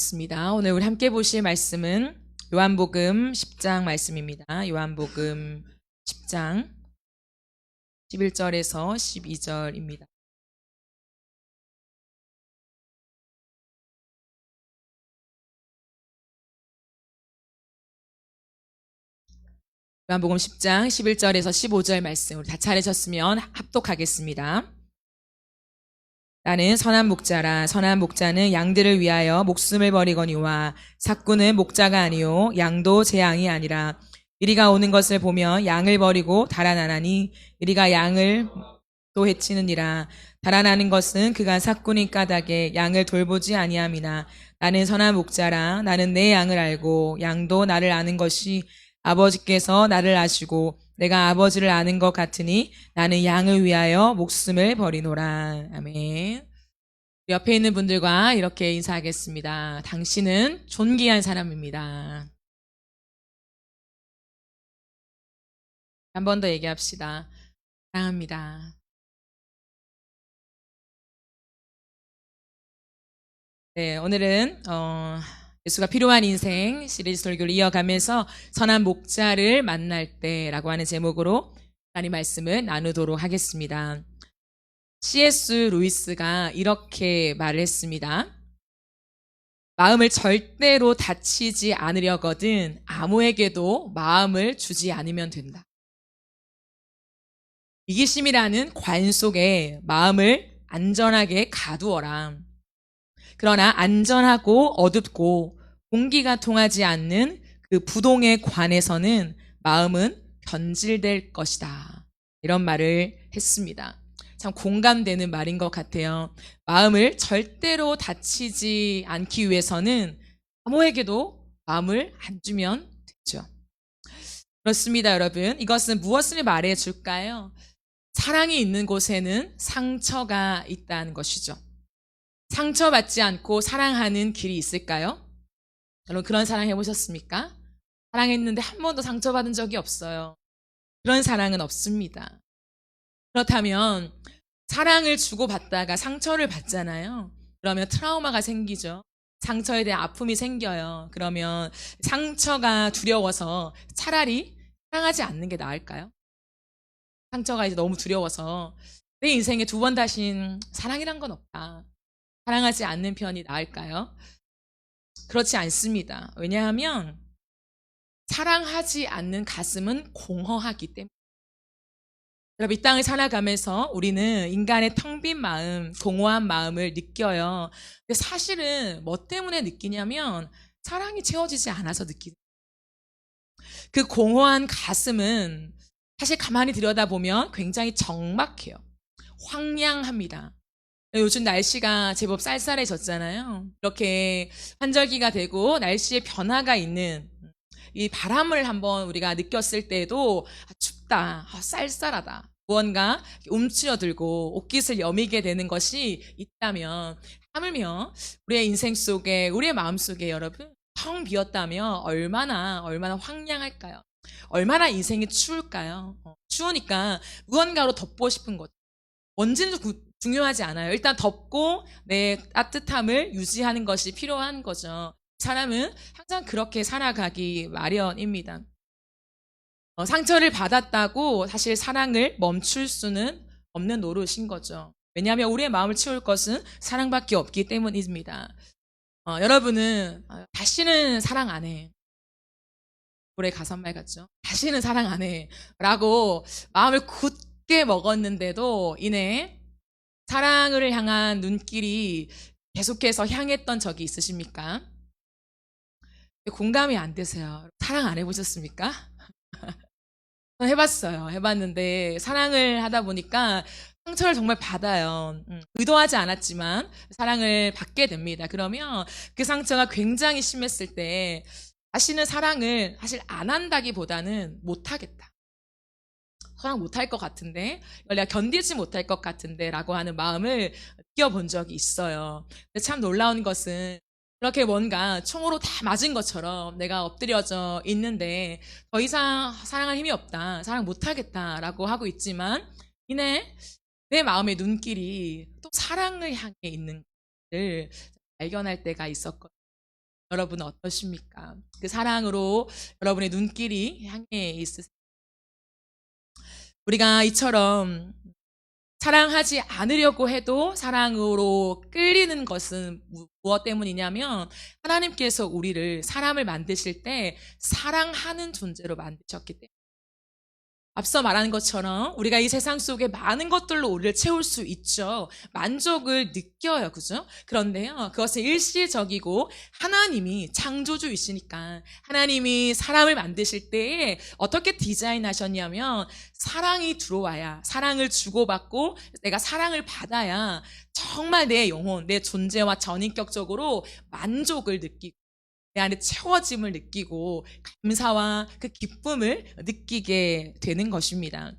하겠습니다. 오늘 우리 함께 보실 말씀은 요한복음 10장 말씀입니다. 요한복음 10장 11절에서 12절입니다. 요한복음 10장 11절에서 15절 말씀 우리 다 찾으셨으면 합독하겠습니다. 나는 선한 목자라. 선한 목자는 양들을 위하여 목숨을 버리거니와 삭구는 목자가 아니요 양도 제 양이 아니라 이리가 오는 것을 보면 양을 버리고 달아나나니 이리가 양을 또 해치느니라. 달아나는 것은 그가 삭구니 까닭에 양을 돌보지 아니함이나 나는 선한 목자라. 나는 내 양을 알고 양도 나를 아는 것이 아버지께서 나를 아시고 내가 아버지를 아는 것 같으니 나는 양을 위하여 목숨을 버리노라. 아멘. 옆에 있는 분들과 이렇게 인사하겠습니다. 당신은 존귀한 사람입니다. 한 번 더 얘기합시다. 사랑합니다. 네, 오늘은 예수가 필요한 인생 시리즈 설교를 이어가면서 선한 목자를 만날 때라고 하는 제목으로 하나님 말씀을 나누도록 하겠습니다. C.S. 루이스가 이렇게 말을 했습니다. 마음을 절대로 다치지 않으려거든 아무에게도 마음을 주지 않으면 된다. 이기심이라는 관 속에 마음을 안전하게 가두어라. 그러나 안전하고 어둡고 공기가 통하지 않는 그 부동의 관에서는 마음은 변질될 것이다. 이런 말을 했습니다. 참 공감되는 말인 것 같아요. 마음을 절대로 다치지 않기 위해서는 아무에게도 마음을 안 주면 되죠. 그렇습니다, 여러분. 이것은 무엇을 말해 줄까요? 사랑이 있는 곳에는 상처가 있다는 것이죠. 상처받지 않고 사랑하는 길이 있을까요? 여러분 그런 사랑 해보셨습니까? 사랑했는데 한 번도 상처받은 적이 없어요. 그런 사랑은 없습니다. 그렇다면 사랑을 주고받다가 상처를 받잖아요. 그러면 트라우마가 생기죠. 상처에 대한 아픔이 생겨요. 그러면 상처가 두려워서 차라리 사랑하지 않는 게 나을까요? 상처가 이제 너무 두려워서 내 인생에 두 번 다신 사랑이란 건 없다. 사랑하지 않는 편이 나을까요? 그렇지 않습니다. 왜냐하면 사랑하지 않는 가슴은 공허하기 때문에. 여러분 이 땅을 살아가면서 우리는 인간의 텅 빈 마음, 공허한 마음을 느껴요. 근데 사실은 뭐 때문에 느끼냐면 사랑이 채워지지 않아서 느끼는. 그 공허한 가슴은 사실 가만히 들여다보면 굉장히 적막해요. 황량합니다. 요즘 날씨가 제법 쌀쌀해졌잖아요. 이렇게 환절기가 되고 날씨에 변화가 있는 이 바람을 한번 우리가 느꼈을 때도 춥다, 쌀쌀하다, 무언가 움츠러들고 옷깃을 여미게 되는 것이 있다면 하물며 우리의 인생 속에 우리의 마음 속에 여러분 텅 비었다면 얼마나 황량할까요? 얼마나 인생이 추울까요? 추우니까 무언가로 덮고 싶은 거죠. 뭔지는 중요하지 않아요. 일단 덮고 내 따뜻함을 유지하는 것이 필요한 거죠. 사람은 항상 그렇게 살아가기 마련입니다. 상처를 받았다고 사실 사랑을 멈출 수는 없는 노릇인 거죠. 왜냐하면 우리의 마음을 채울 것은 사랑밖에 없기 때문입니다. 여러분은 다시는 사랑 안 해. 올해 가사말 같죠? 다시는 사랑 안 해. 라고 마음을 굳게 먹었는데도 이내 사랑을 향한 눈길이 계속해서 향했던 적이 있으십니까? 공감이 안 되세요. 사랑 안 해보셨습니까? 해봤어요. 해봤는데 사랑을 하다 보니까 상처를 정말 받아요. 의도하지 않았지만 사랑을 받게 됩니다. 그러면 그 상처가 굉장히 심했을 때 다시는 사랑을 사실 안 한다기보다는 못하겠다. 사랑 못할 것 같은데 이걸 내가 견디지 못할 것 같은데 라고 하는 마음을 느껴본 적이 있어요. 근데 참 놀라운 것은 그렇게 뭔가 총으로 다 맞은 것처럼 내가 엎드려져 있는데 더 이상 사랑할 힘이 없다, 사랑 못하겠다 라고 하고 있지만 이내 내 마음의 눈길이 또 사랑을 향해 있는 것을 발견할 때가 있었거든요. 여러분은 어떠십니까? 그 사랑으로 여러분의 눈길이 향해 있으세요? 우리가 이처럼 사랑하지 않으려고 해도 사랑으로 끌리는 것은 무엇 때문이냐면 하나님께서 우리를 사람을 만드실 때 사랑하는 존재로 만드셨기 때문에 앞서 말한 것처럼 우리가 이 세상 속에 많은 것들로 우리를 채울 수 있죠. 만족을 느껴요. 그죠? 그런데요, 그것은 일시적이고 하나님이 창조주이시니까 하나님이 사람을 만드실 때에 어떻게 디자인하셨냐면 사랑이 들어와야, 사랑을 주고받고 내가 사랑을 받아야 정말 내 영혼, 내 존재와 전인격적으로 만족을 느끼고 내 안에 채워짐을 느끼고 감사와 그 기쁨을 느끼게 되는 것입니다.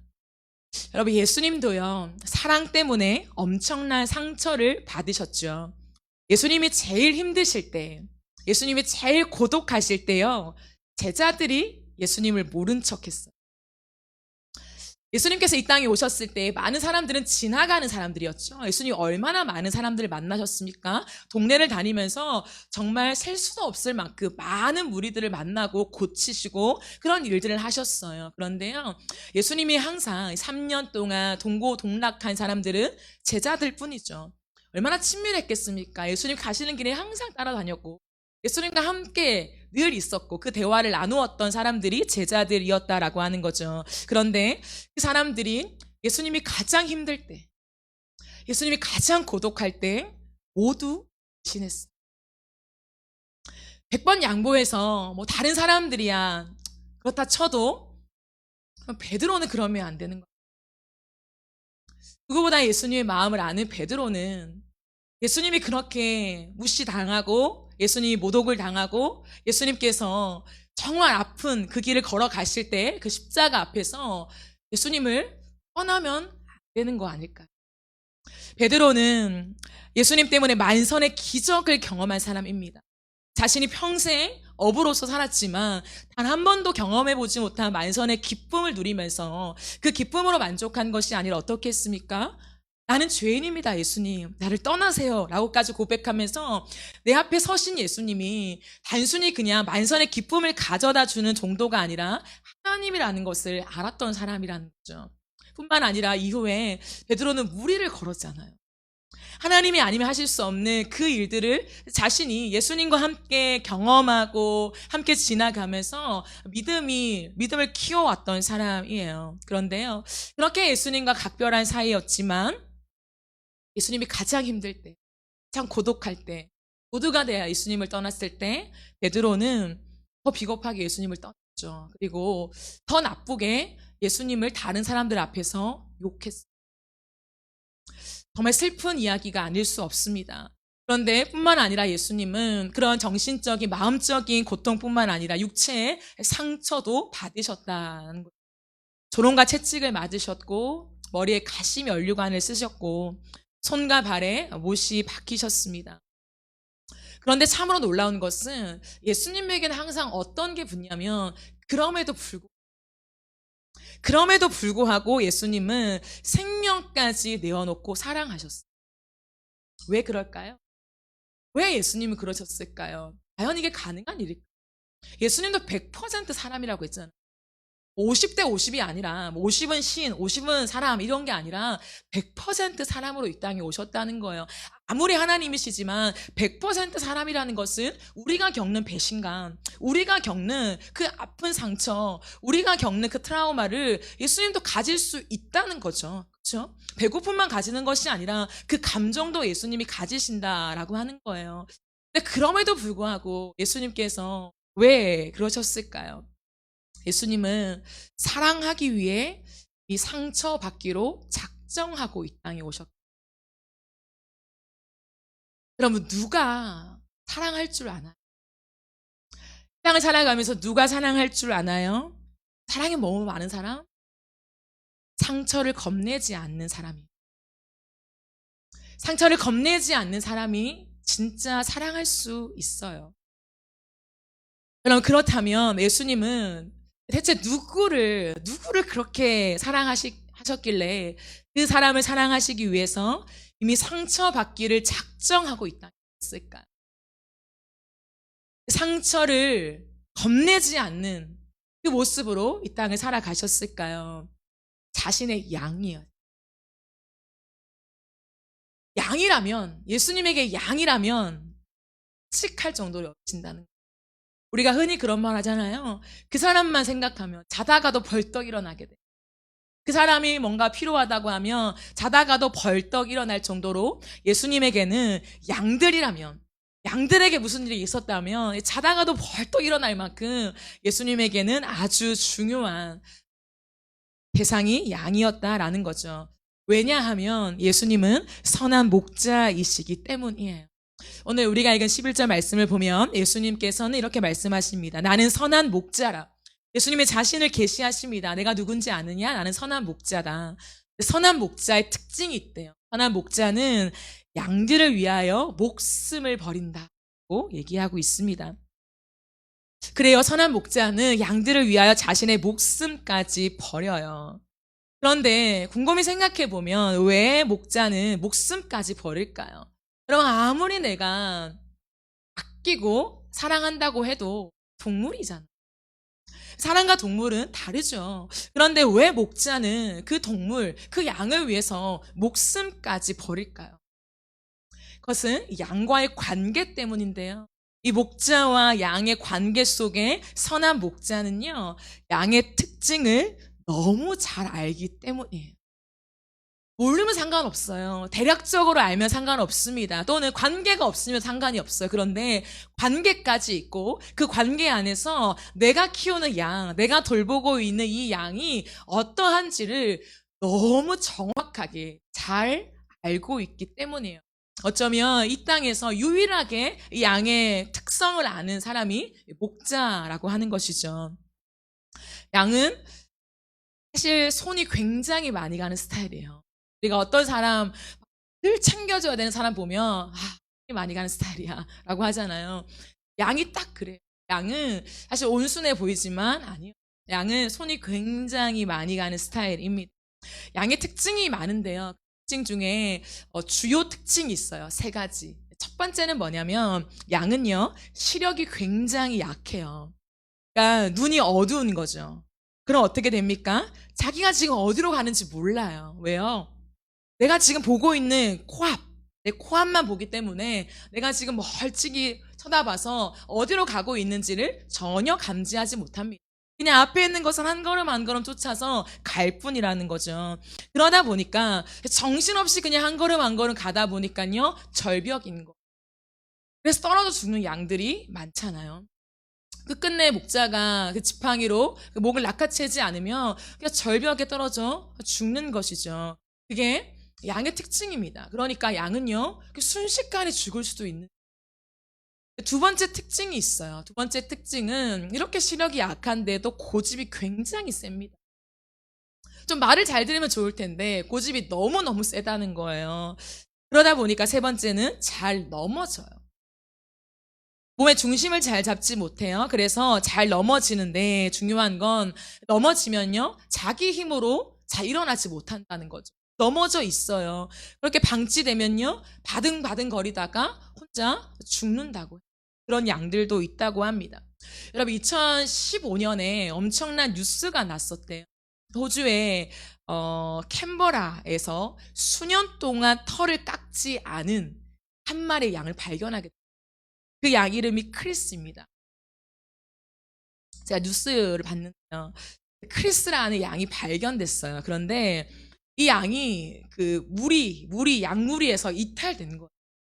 여러분, 예수님도요, 사랑 때문에 엄청난 상처를 받으셨죠. 예수님이 제일 힘드실 때, 예수님이 제일 고독하실 때요, 제자들이 예수님을 모른 척했어요. 예수님께서 이 땅에 오셨을 때 많은 사람들은 지나가는 사람들이었죠. 예수님이 얼마나 많은 사람들을 만나셨습니까? 동네를 다니면서 정말 셀 수도 없을 만큼 많은 무리들을 만나고 고치시고 그런 일들을 하셨어요. 그런데요, 예수님이 항상 3년 동안 동고동락한 사람들은 제자들 뿐이죠. 얼마나 친밀했겠습니까? 예수님 가시는 길에 항상 따라다녔고 예수님과 함께 늘 있었고 그 대화를 나누었던 사람들이 제자들이었다라고 하는 거죠. 그런데 그 사람들이 예수님이 가장 힘들 때, 예수님이 가장 고독할 때 모두 지냈어요. 100번 양보해서 뭐 다른 사람들이야 그렇다 쳐도 베드로는 그러면 안 되는 거예요. 그거보다 예수님의 마음을 아는 베드로는 예수님이 그렇게 무시당하고 예수님이 모독을 당하고 예수님께서 정말 아픈 그 길을 걸어가실 때 그 십자가 앞에서 예수님을 떠나면 안 되는 거 아닐까요? 베드로는 예수님 때문에 만선의 기적을 경험한 사람입니다. 자신이 평생 어부로서 살았지만 단 한 번도 경험해보지 못한 만선의 기쁨을 누리면서 그 기쁨으로 만족한 것이 아니라 어떻게 했습니까? 나는 죄인입니다, 예수님. 나를 떠나세요. 라고까지 고백하면서 내 앞에 서신 예수님이 단순히 그냥 만선의 기쁨을 가져다 주는 정도가 아니라 하나님이라는 것을 알았던 사람이라는 거죠. 뿐만 아니라 이후에 베드로는 무리를 걸었잖아요. 하나님이 아니면 하실 수 없는 그 일들을 자신이 예수님과 함께 경험하고 함께 지나가면서 믿음을 키워왔던 사람이에요. 그런데요, 그렇게 예수님과 각별한 사이였지만 예수님이 가장 힘들 때, 가장 고독할 때, 모두가 다 예수님을 떠났을 때 베드로는 더 비겁하게 예수님을 떠났죠. 그리고 더 나쁘게 예수님을 다른 사람들 앞에서 욕했어요. 정말 슬픈 이야기가 아닐 수 없습니다. 그런데 뿐만 아니라 예수님은 그런 정신적인, 마음적인 고통뿐만 아니라 육체의 상처도 받으셨다는 거예요. 조롱과 채찍을 맞으셨고 머리에 가시 면류관을 쓰셨고 손과 발에 못이 박히셨습니다. 그런데 참으로 놀라운 것은 예수님에게는 항상 어떤 게 붙냐면 그럼에도 불구하고 예수님은 생명까지 내어놓고 사랑하셨어요. 왜 그럴까요? 왜 예수님은 그러셨을까요? 과연 이게 가능한 일일까요? 예수님도 100% 사람이라고 했잖아요. 50대 50이 아니라 50은 신, 50은 사람 이런 게 아니라 100% 사람으로 이 땅에 오셨다는 거예요. 아무리 하나님이시지만 100% 사람이라는 것은 우리가 겪는 배신감, 우리가 겪는 그 아픈 상처, 우리가 겪는 그 트라우마를 예수님도 가질 수 있다는 거죠. 그렇죠? 배고픔만 가지는 것이 아니라 그 감정도 예수님이 가지신다라고 하는 거예요. 근데 그럼에도 불구하고 예수님께서 왜 그러셨을까요? 예수님은 사랑하기 위해 이 상처받기로 작정하고 이 땅에 오셨다. 여러분, 누가 사랑할 줄 아나요? 이 땅을 살아가면서 누가 사랑할 줄 아나요? 사랑이 너무 많은 사람? 상처를 겁내지 않는 사람이에요. 상처를 겁내지 않는 사람이 진짜 사랑할 수 있어요. 그럼 그렇다면 예수님은 대체 누구를 그렇게 사랑하셨길래 그 사람을 사랑하시기 위해서 이미 상처받기를 작정하고 있다는 것일까요? 상처를 겁내지 않는 그 모습으로 이 땅을 살아가셨을까요? 자신의 양이요. 양이라면, 예수님에게 양이라면 칙할 정도로 여기신다는 거예요. 우리가 흔히 그런 말 하잖아요. 그 사람만 생각하면 자다가도 벌떡 일어나게 돼. 그 사람이 뭔가 필요하다고 하면 자다가도 벌떡 일어날 정도로 예수님에게는 양들이라면, 양들에게 무슨 일이 있었다면 자다가도 벌떡 일어날 만큼 예수님에게는 아주 중요한 대상이 양이었다라는 거죠. 왜냐하면 예수님은 선한 목자이시기 때문이에요. 오늘 우리가 읽은 11절 말씀을 보면 예수님께서는 이렇게 말씀하십니다. 나는 선한 목자라. 예수님의 자신을 계시하십니다. 내가 누군지 아느냐? 나는 선한 목자다. 선한 목자의 특징이 있대요. 선한 목자는 양들을 위하여 목숨을 버린다고 얘기하고 있습니다. 그래요. 선한 목자는 양들을 위하여 자신의 목숨까지 버려요. 그런데 곰곰이 생각해 보면 왜 목자는 목숨까지 버릴까요? 여러분, 아무리 내가 아끼고 사랑한다고 해도 동물이잖아. 사람과 동물은 다르죠. 그런데 왜 목자는 그 동물, 그 양을 위해서 목숨까지 버릴까요? 그것은 양과의 관계 때문인데요. 이 목자와 양의 관계 속에 선한 목자는요, 양의 특징을 너무 잘 알기 때문이에요. 모르면 상관없어요. 대략적으로 알면 상관없습니다. 또는 관계가 없으면 상관이 없어요. 그런데 관계까지 있고 그 관계 안에서 내가 키우는 양, 내가 돌보고 있는 이 양이 어떠한지를 너무 정확하게 잘 알고 있기 때문이에요. 어쩌면 이 땅에서 유일하게 이 양의 특성을 아는 사람이 목자라고 하는 것이죠. 양은 사실 손이 굉장히 많이 가는 스타일이에요. 우리가 어떤 사람 늘 챙겨줘야 되는 사람 보면 손이 많이 가는 스타일이야 라고 하잖아요. 양이 딱 그래요. 양은 사실 온순해 보이지만 아니요. 양은 손이 굉장히 많이 가는 스타일입니다. 양의 특징이 많은데요. 특징 중에 주요 특징이 있어요. 3가지. 첫 번째는 뭐냐면 양은요, 시력이 굉장히 약해요. 그러니까 눈이 어두운 거죠. 그럼 어떻게 됩니까? 자기가 지금 어디로 가는지 몰라요. 왜요? 내가 지금 보고 있는 코앞, 내 코앞만 보기 때문에 내가 지금 멀찍이 쳐다봐서 어디로 가고 있는지를 전혀 감지하지 못합니다. 그냥 앞에 있는 것은 한 걸음 한 걸음 쫓아서 갈 뿐이라는 거죠. 그러다 보니까 정신없이 그냥 한 걸음 한 걸음 가다 보니까요, 절벽인 거. 그래서 떨어져 죽는 양들이 많잖아요. 끝끝내 목자가 그 지팡이로 그 목을 낚아채지 않으면 그냥 절벽에 떨어져 죽는 것이죠. 그게 양의 특징입니다. 그러니까 양은요, 순식간에 죽을 수도 있는. 두 번째 특징이 있어요. 두 번째 특징은 이렇게 시력이 약한데도 고집이 굉장히 셉니다. 좀 말을 잘 들으면 좋을 텐데 고집이 너무너무 세다는 거예요. 그러다 보니까 세 번째는 잘 넘어져요. 몸의 중심을 잘 잡지 못해요. 그래서 잘 넘어지는데 중요한 건 넘어지면요, 자기 힘으로 잘 일어나지 못한다는 거죠. 넘어져 있어요. 그렇게 방치되면요, 바등바등 거리다가 혼자 죽는다고. 그런 양들도 있다고 합니다. 여러분, 2015년에 엄청난 뉴스가 났었대요. 호주의 캔버라에서 수년 동안 털을 깎지 않은 한 마리의 양을 발견하게 됐어요. 그 양 이름이 크리스입니다. 제가 뉴스를 봤는데요, 크리스라는 양이 발견됐어요. 그런데 이 양이 그 양무리에서 이탈된 거예요.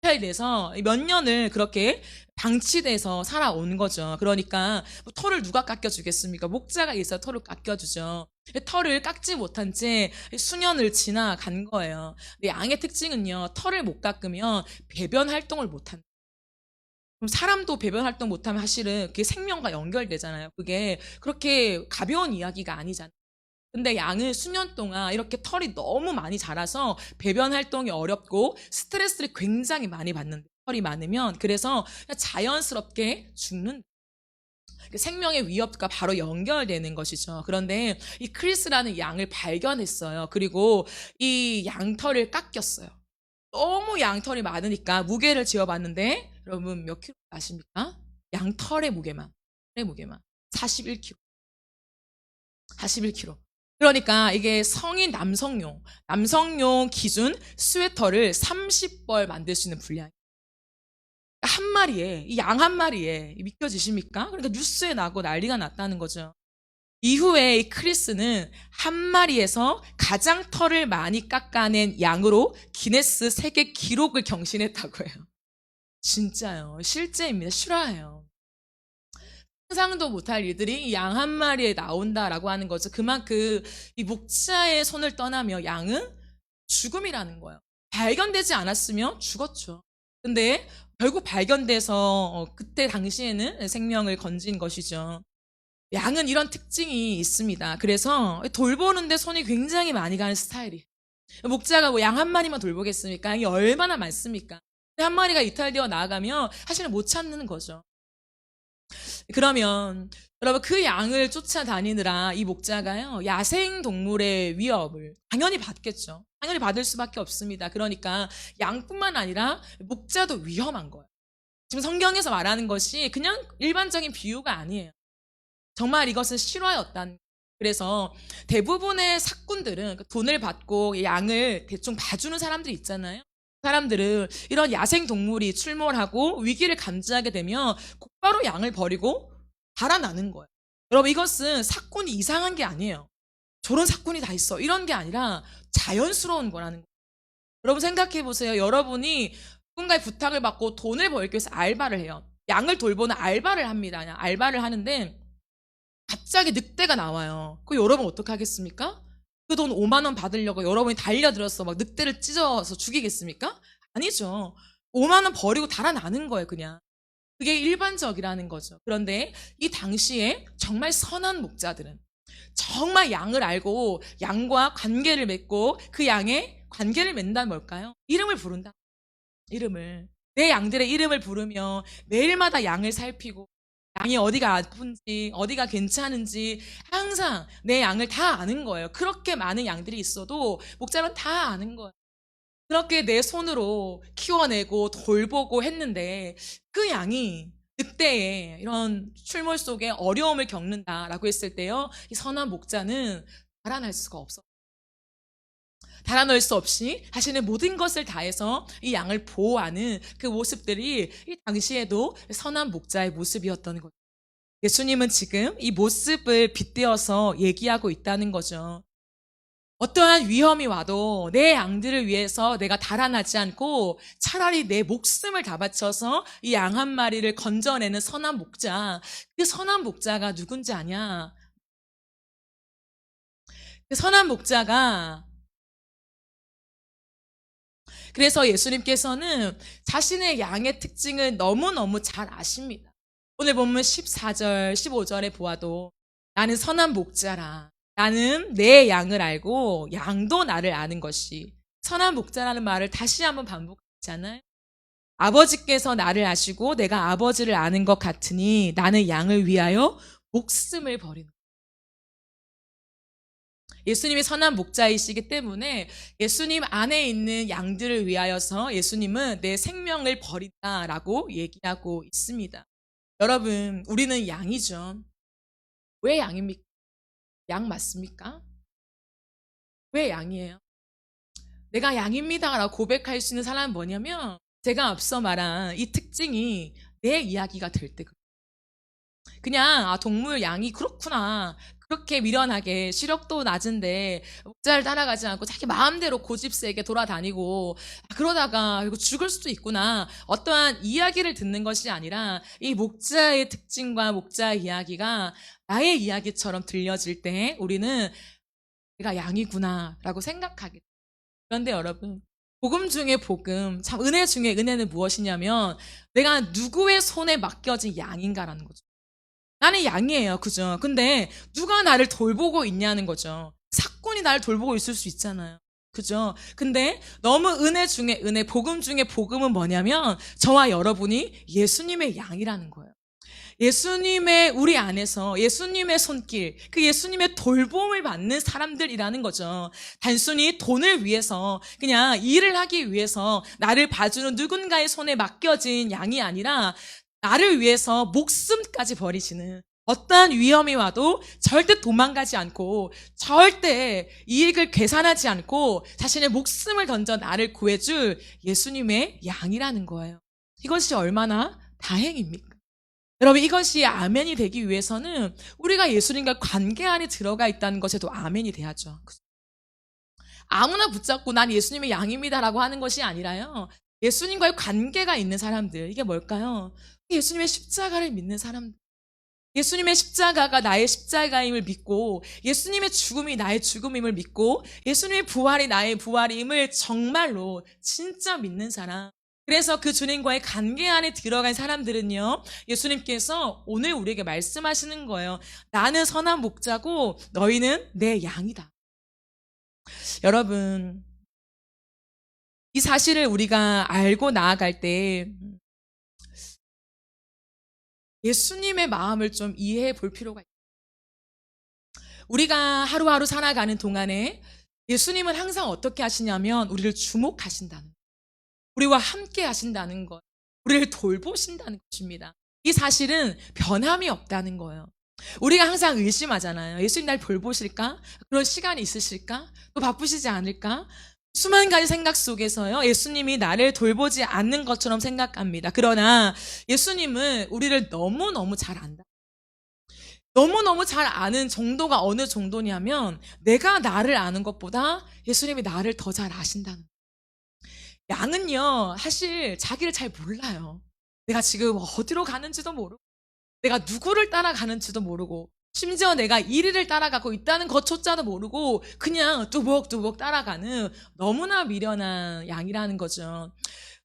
이탈돼서 몇 년을 그렇게 방치돼서 살아온 거죠. 그러니까 털을 누가 깎여주겠습니까? 목자가 있어야 털을 깎여주죠. 털을 깎지 못한 채 수년을 지나간 거예요. 근데 양의 특징은요, 털을 못 깎으면 배변 활동을 못한다. 그럼 사람도 배변 활동 못하면 사실은 그게 생명과 연결되잖아요. 그게 그렇게 가벼운 이야기가 아니잖아요. 근데 양은 수년 동안 이렇게 털이 너무 많이 자라서 배변 활동이 어렵고 스트레스를 굉장히 많이 받는데, 털이 많으면. 그래서 자연스럽게 죽는, 생명의 위협과 바로 연결되는 것이죠. 그런데 이 크리스라는 양을 발견했어요. 그리고 이 양털을 깎였어요. 너무 양털이 많으니까 무게를 지어봤는데 여러분 몇 킬로 아십니까? 양 털의 무게만 41kg. 41kg. 그러니까 이게 성인 남성용 기준 스웨터를 30벌 만들 수 있는 분량이에요. 한 마리에, 이 양 한 마리에 믿겨지십니까? 그러니까 뉴스에 나고 난리가 났다는 거죠. 이후에 이 크리스는 한 마리에서 가장 털을 많이 깎아낸 양으로 기네스 세계 기록을 경신했다고 해요. 진짜요. 실제입니다. 실화예요. 상상도 못할 일들이 이 양 한 마리에 나온다라고 하는 거죠. 그만큼 이 목자의 손을 떠나며 양은 죽음이라는 거예요. 발견되지 않았으면 죽었죠. 근데 결국 발견돼서 그때 당시에는 생명을 건진 것이죠. 양은 이런 특징이 있습니다. 그래서 돌보는데 손이 굉장히 많이 가는 스타일이에요. 목자가 뭐 양 한 마리만 돌보겠습니까? 양이 얼마나 많습니까? 한 마리가 이탈되어 나아가면 사실은 못 찾는 거죠. 그러면 여러분 그 양을 쫓아다니느라 이 목자가요 야생 동물의 위협을 당연히 받겠죠. 당연히 받을 수밖에 없습니다. 그러니까 양뿐만 아니라 목자도 위험한 거예요. 지금 성경에서 말하는 것이 그냥 일반적인 비유가 아니에요. 정말 이것은 실화였단. 그래서 대부분의 사꾼들은 돈을 받고 양을 대충 봐주는 사람들이 있잖아요. 사람들은 이런 야생 동물이 출몰하고 위기를 감지하게 되면 곧바로 양을 버리고 달아나는 거예요. 여러분 이것은 사꾼이 이상한 게 아니에요. 저런 사꾼이 다 있어. 이런 게 아니라 자연스러운 거라는 거예요. 여러분 생각해 보세요. 여러분이 누군가의 부탁을 받고 돈을 벌기 위해서 알바를 해요. 양을 돌보는 알바를 합니다. 그냥 알바를 하는데 갑자기 늑대가 나와요. 그 여러분 어떻게 하겠습니까? 그 돈 5만 원 받으려고 여러분이 달려들어서 막 늑대를 찢어서 죽이겠습니까? 아니죠. 5만 원 버리고 달아나는 거예요, 그냥. 그게 일반적이라는 거죠. 그런데 이 당시에 정말 선한 목자들은 정말 양을 알고 양과 관계를 맺고 그 양의 관계를 맺는다는 뭘까요? 이름을 부른다. 이름을. 내 양들의 이름을 부르며 매일마다 양을 살피고 양이 어디가 아픈지 어디가 괜찮은지 항상 내 양을 다 아는 거예요. 그렇게 많은 양들이 있어도 목자는 다 아는 거예요. 그렇게 내 손으로 키워내고 돌보고 했는데 그 양이 늑대의 이런 출몰 속에 어려움을 겪는다라고 했을 때요, 이 선한 목자는 달아날 수가 없어. 달아날 수 없이 자신의 모든 것을 다해서 이 양을 보호하는 그 모습들이 이 당시에도 선한 목자의 모습이었던 거죠. 예수님은 지금 이 모습을 빗대어서 얘기하고 있다는 거죠. 어떠한 위험이 와도 내 양들을 위해서 내가 달아나지 않고 차라리 내 목숨을 다 바쳐서 이 양 한 마리를 건져내는 선한 목자. 그 선한 목자가 누군지 아냐? 그 선한 목자가 그래서 예수님께서는 자신의 양의 특징을 너무너무 잘 아십니다. 오늘 본문 14절, 15절에 보아도 나는 선한 목자라. 나는 내 양을 알고 양도 나를 아는 것이 선한 목자라는 말을 다시 한번 반복하잖아요. 아버지께서 나를 아시고 내가 아버지를 아는 것 같으니 나는 양을 위하여 목숨을 버리는 거예요. 예수님이 선한 목자이시기 때문에 예수님 안에 있는 양들을 위하여서 예수님은 내 생명을 버린다라고 얘기하고 있습니다. 여러분, 우리는 양이죠. 왜 양입니까? 양 맞습니까? 왜 양이에요? 내가 양입니다라고 고백할 수 있는 사람은 뭐냐면 제가 앞서 말한 이 특징이 내 이야기가 될 때 그냥 동물 양이 그렇구나. 그렇게 미련하게 시력도 낮은데 목자를 따라가지 않고 자기 마음대로 고집세게 돌아다니고 그러다가 이거 죽을 수도 있구나. 어떠한 이야기를 듣는 것이 아니라 이 목자의 특징과 목자의 이야기가 나의 이야기처럼 들려질 때 우리는 내가 양이구나 라고 생각하게 돼요. 그런데 여러분 복음 중에 복음, 참 은혜 중에 은혜는 무엇이냐면 내가 누구의 손에 맡겨진 양인가라는 거죠. 나는 양이에요. 그죠? 근데 누가 나를 돌보고 있냐는 거죠. 사꾼이 나를 돌보고 있을 수 있잖아요. 그죠? 근데 너무 은혜 중에 은혜, 복음 중에 복음은 뭐냐면 저와 여러분이 예수님의 양이라는 거예요. 예수님의 우리 안에서 예수님의 손길, 그 예수님의 돌봄을 받는 사람들이라는 거죠. 단순히 돈을 위해서 그냥 일을 하기 위해서 나를 봐주는 누군가의 손에 맡겨진 양이 아니라 나를 위해서 목숨까지 버리시는, 어떠한 위험이 와도 절대 도망가지 않고 절대 이익을 계산하지 않고 자신의 목숨을 던져 나를 구해줄 예수님의 양이라는 거예요. 이것이 얼마나 다행입니까? 여러분, 이것이 아멘이 되기 위해서는 우리가 예수님과 관계 안에 들어가 있다는 것에도 아멘이 돼야죠. 아무나 붙잡고 난 예수님의 양입니다라고 하는 것이 아니라요, 예수님과의 관계가 있는 사람들, 이게 뭘까요? 예수님의 십자가를 믿는 사람들, 예수님의 십자가가 나의 십자가임을 믿고, 예수님의 죽음이 나의 죽음임을 믿고, 예수님의 부활이 나의 부활임을 정말로 진짜 믿는 사람. 그래서 그 주님과의 관계 안에 들어간 사람들은요, 예수님께서 오늘 우리에게 말씀하시는 거예요. 나는 선한 목자고 너희는 내 양이다. 여러분, 이 사실을 우리가 알고 나아갈 때 예수님의 마음을 좀 이해해 볼 필요가 있어요. 우리가 하루하루 살아가는 동안에 예수님은 항상 어떻게 하시냐면 우리를 주목하신다는 거예요. 우리와 함께 하신다는 것, 우리를 돌보신다는 것입니다. 이 사실은 변함이 없다는 거예요. 우리가 항상 의심하잖아요. 예수님 날 돌보실까? 그런 시간이 있으실까? 또 바쁘시지 않을까? 수만 가지 생각 속에서요, 예수님이 나를 돌보지 않는 것처럼 생각합니다. 그러나 예수님은 우리를 너무너무 잘 안다. 너무너무 잘 아는 정도가 어느 정도냐면 내가 나를 아는 것보다 예수님이 나를 더 잘 아신다는 거예요. 양은요, 사실 자기를 잘 몰라요. 내가 지금 어디로 가는지도 모르고, 내가 누구를 따라가는지도 모르고, 심지어 내가 1위를 따라가고 있다는 것조차도 모르고 그냥 뚜벅뚜벅 따라가는 너무나 미련한 양이라는 거죠.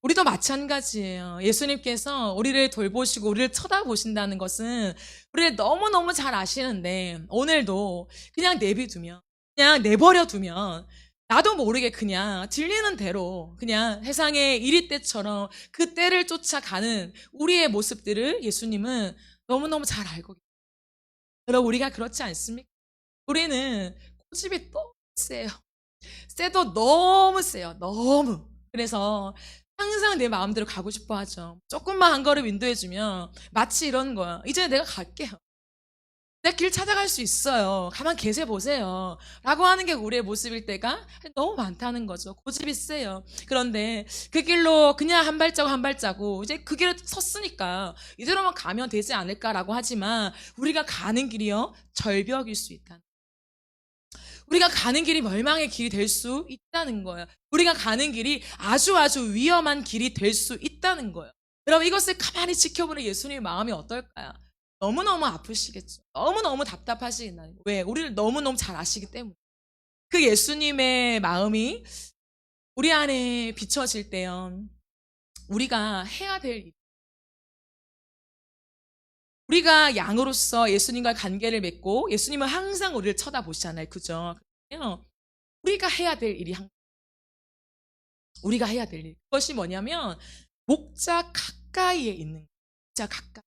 우리도 마찬가지예요. 예수님께서 우리를 돌보시고 우리를 쳐다보신다는 것은 우리를 너무너무 잘 아시는데, 오늘도 그냥 내비두면, 그냥 내버려두면 나도 모르게 그냥 들리는 대로 그냥 세상의 이리 때처럼 그 때를 쫓아가는 우리의 모습들을 예수님은 너무너무 잘 알고 계세요. 여러분, 우리가 그렇지 않습니까? 우리는 고집이 너무 세요. 세도 너무 세요. 너무. 그래서 항상 내 마음대로 가고 싶어 하죠. 조금만 한 걸음 인도해주면 마치 이런 거야. 이제 내가 갈게요. 내 길 찾아갈 수 있어요. 가만 계세 보세요. 라고 하는 게 우리의 모습일 때가 너무 많다는 거죠. 고집이 세요. 그런데 그 길로 그냥 한 발자국 한 발자국, 이제 그 길을 섰으니까 이대로만 가면 되지 않을까라고 하지만 우리가 가는 길이요, 절벽일 수 있다. 우리가 가는 길이 멸망의 길이 될 수 있다는 거예요. 우리가 가는 길이 아주 아주 위험한 길이 될 수 있다는 거예요. 여러분, 이것을 가만히 지켜보는 예수님의 마음이 어떨까요? 너무너무 아프시겠죠. 너무너무 답답하시겠나요? 왜? 우리를 너무너무 잘 아시기 때문에. 그 예수님의 마음이 우리 안에 비춰질 때요, 우리가 해야 될 일, 우리가 양으로서 예수님과 관계를 맺고 예수님은 항상 우리를 쳐다보시잖아요. 그죠? 우리가 해야 될 일이 우리가 해야 될 일, 그것이 뭐냐면 목자 가까이에 있는 거예요. 목자 가까이.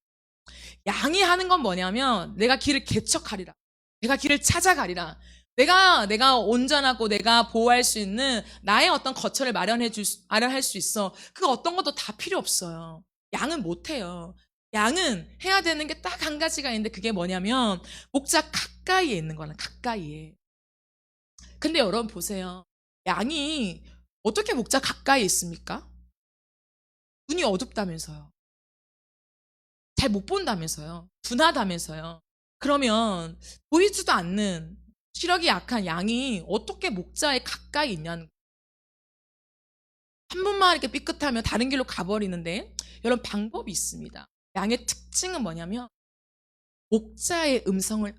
양이 하는 건 뭐냐면 내가 길을 개척하리라, 내가 길을 찾아가리라, 내가 온전하고 내가 보호할 수 있는 나의 어떤 거처를 마련할 수 있어. 그 어떤 것도 다 필요 없어요. 양은 못해요. 양은 해야 되는 게 딱 한 가지가 있는데 그게 뭐냐면 목자 가까이에 있는 거는 가까이에. 근데 여러분 보세요. 양이 어떻게 목자 가까이에 있습니까? 눈이 어둡다면서요. 잘 못 본다면서요. 둔하다면서요. 그러면 보이지도 않는 시력이 약한 양이 어떻게 목자에 가까이 있냐는 거예요. 한 번만 이렇게 삐끗하면 다른 길로 가버리는데, 여러분 방법이 있습니다. 양의 특징은 뭐냐면 목자의 음성을,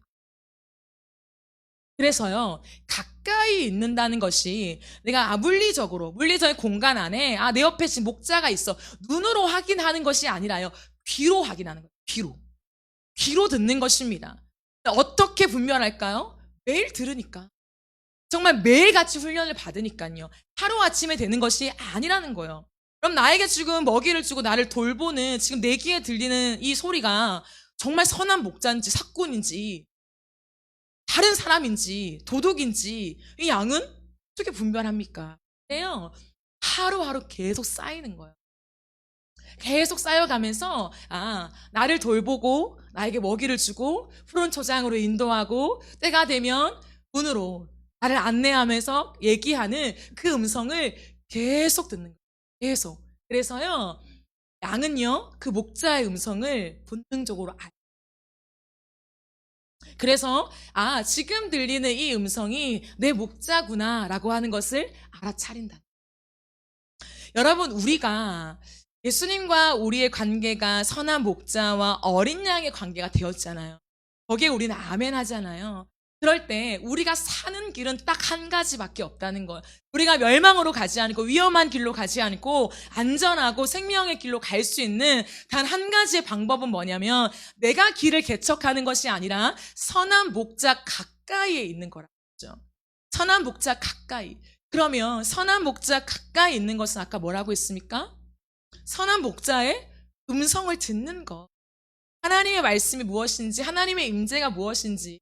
그래서요, 가까이 있는다는 것이 내가 물리적인 공간 안에 내 옆에 지금 목자가 있어, 눈으로 확인하는 것이 아니라요, 귀로 확인하는 거예요. 귀로 듣는 것입니다. 어떻게 분별할까요? 매일 들으니까. 정말 매일같이 훈련을 받으니까요. 하루아침에 되는 것이 아니라는 거예요. 그럼 나에게 지금 먹이를 주고 나를 돌보는 지금 내 귀에 들리는 이 소리가 정말 선한 목자인지 사꾼인지 다른 사람인지 도둑인지 이 양은 어떻게 분별합니까? 하루하루 계속 쌓이는 거예요. 계속 쌓여가면서 나를 돌보고 나에게 먹이를 주고 푸른 초장으로 인도하고 때가 되면 문으로 나를 안내하면서 얘기하는 그 음성을 계속 듣는 거예요. 계속. 그래서요, 양은요, 그 목자의 음성을 본능적으로 알아요. 그래서 지금 들리는 이 음성이 내 목자구나라고 하는 것을 알아차린다. 여러분, 우리가 예수님과 우리의 관계가 선한 목자와 어린 양의 관계가 되었잖아요. 거기에 우리는 아멘 하잖아요. 그럴 때 우리가 사는 길은 딱 한 가지밖에 없다는 거예요. 우리가 멸망으로 가지 않고 위험한 길로 가지 않고 안전하고 생명의 길로 갈 수 있는 단 한 가지의 방법은 뭐냐면 내가 길을 개척하는 것이 아니라 선한 목자 가까이에 있는 거라죠. 선한 목자 가까이. 그러면 선한 목자 가까이 있는 것은 아까 뭐라고 했습니까? 선한 목자의 음성을 듣는 것. 하나님의 말씀이 무엇인지, 하나님의 임재가 무엇인지,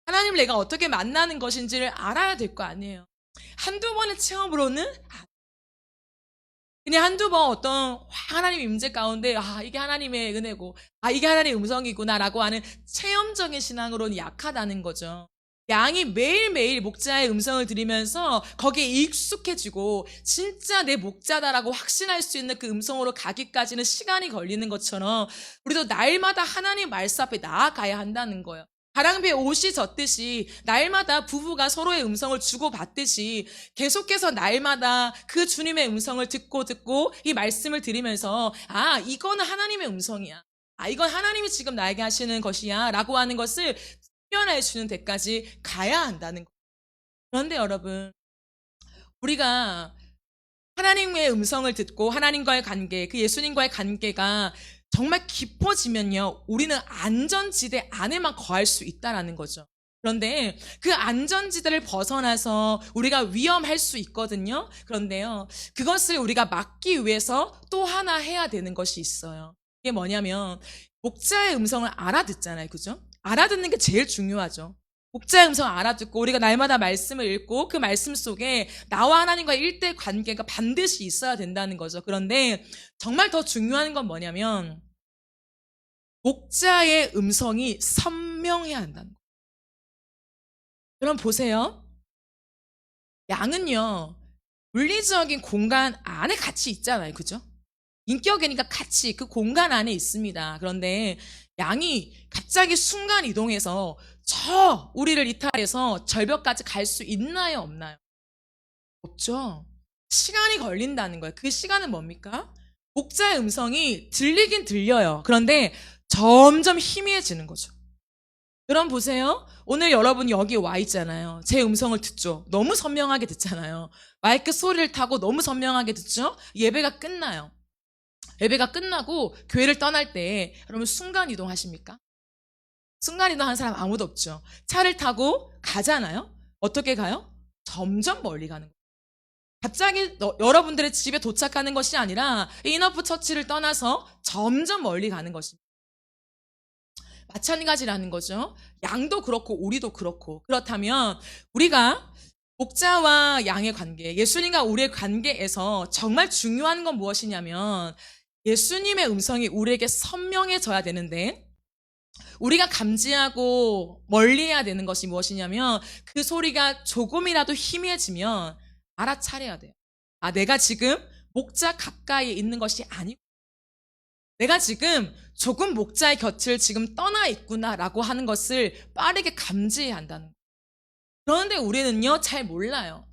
하나님을 내가 어떻게 만나는 것인지를 알아야 될 거 아니에요. 한두 번의 체험으로는 그냥 한두 번 어떤 하나님의 임재 가운데 이게 하나님의 은혜고 이게 하나님의 음성이구나라고 하는 체험적인 신앙으로는 약하다는 거죠. 양이 매일매일 목자의 음성을 들으면서 거기에 익숙해지고 진짜 내 목자다라고 확신할 수 있는 그 음성으로 가기까지는 시간이 걸리는 것처럼 우리도 날마다 하나님 말씀 앞에 나아가야 한다는 거예요. 가랑비에 옷이 젖듯이 날마다 부부가 서로의 음성을 주고받듯이 계속해서 날마다 그 주님의 음성을 듣고 이 말씀을 들으면서 이거는 하나님의 음성이야. 이건 하나님이 지금 나에게 하시는 것이야 라고 하는 것을 표현할 수 있는 데까지 가야 한다는 거예요. 그런데 여러분, 우리가 하나님의 음성을 듣고 하나님과의 관계, 그 예수님과의 관계가 정말 깊어지면요, 우리는 안전지대 안에만 거할 수 있다라는 거죠. 그런데 그 안전지대를 벗어나서 우리가 위험할 수 있거든요. 그런데요, 그것을 우리가 막기 위해서 또 하나 해야 되는 것이 있어요. 이게 뭐냐면 목자의 음성을 알아듣잖아요. 그죠? 알아듣는 게 제일 중요하죠. 목자의 음성을 알아듣고 우리가 날마다 말씀을 읽고 그 말씀 속에 나와 하나님과의 일대 관계가 반드시 있어야 된다는 거죠. 그런데 정말 더 중요한 건 뭐냐면 목자의 음성이 선명해야 한다는 거예요. 그럼 보세요. 양은요, 물리적인 공간 안에 같이 있잖아요. 그죠? 인격이니까 같이 그 공간 안에 있습니다. 그런데 양이 갑자기 순간 이동해서 우리를 이탈해서 절벽까지 갈 수 있나요? 없나요? 없죠. 시간이 걸린다는 거예요. 그 시간은 뭡니까? 목자의 음성이 들리긴 들려요. 그런데 점점 희미해지는 거죠. 그럼 보세요. 오늘 여러분 여기 와 있잖아요. 제 음성을 듣죠. 너무 선명하게 듣잖아요. 마이크 소리를 타고 너무 선명하게 듣죠. 예배가 끝나요. 예배가 끝나고 교회를 떠날 때 여러분 순간 이동하십니까? 순간 이동하는 사람 아무도 없죠. 차를 타고 가잖아요. 어떻게 가요? 점점 멀리 가는 거예요. 갑자기 여러분들의 집에 도착하는 것이 아니라 인어프 처치를 떠나서 점점 멀리 가는 것입니다. 마찬가지라는 거죠. 양도 그렇고 우리도 그렇고. 그렇다면 우리가 목자와 양의 관계, 예수님과 우리의 관계에서 정말 중요한 건 무엇이냐면 예수님의 음성이 우리에게 선명해져야 되는데 우리가 감지하고 멀리해야 되는 것이 무엇이냐면 그 소리가 조금이라도 희미해지면 알아차려야 돼요. 내가 지금 목자 가까이에 있는 것이 아니고 내가 지금 조금 목자의 곁을 지금 떠나 있구나라고 하는 것을 빠르게 감지해야 한다는 거예요. 그런데 우리는요, 잘 몰라요.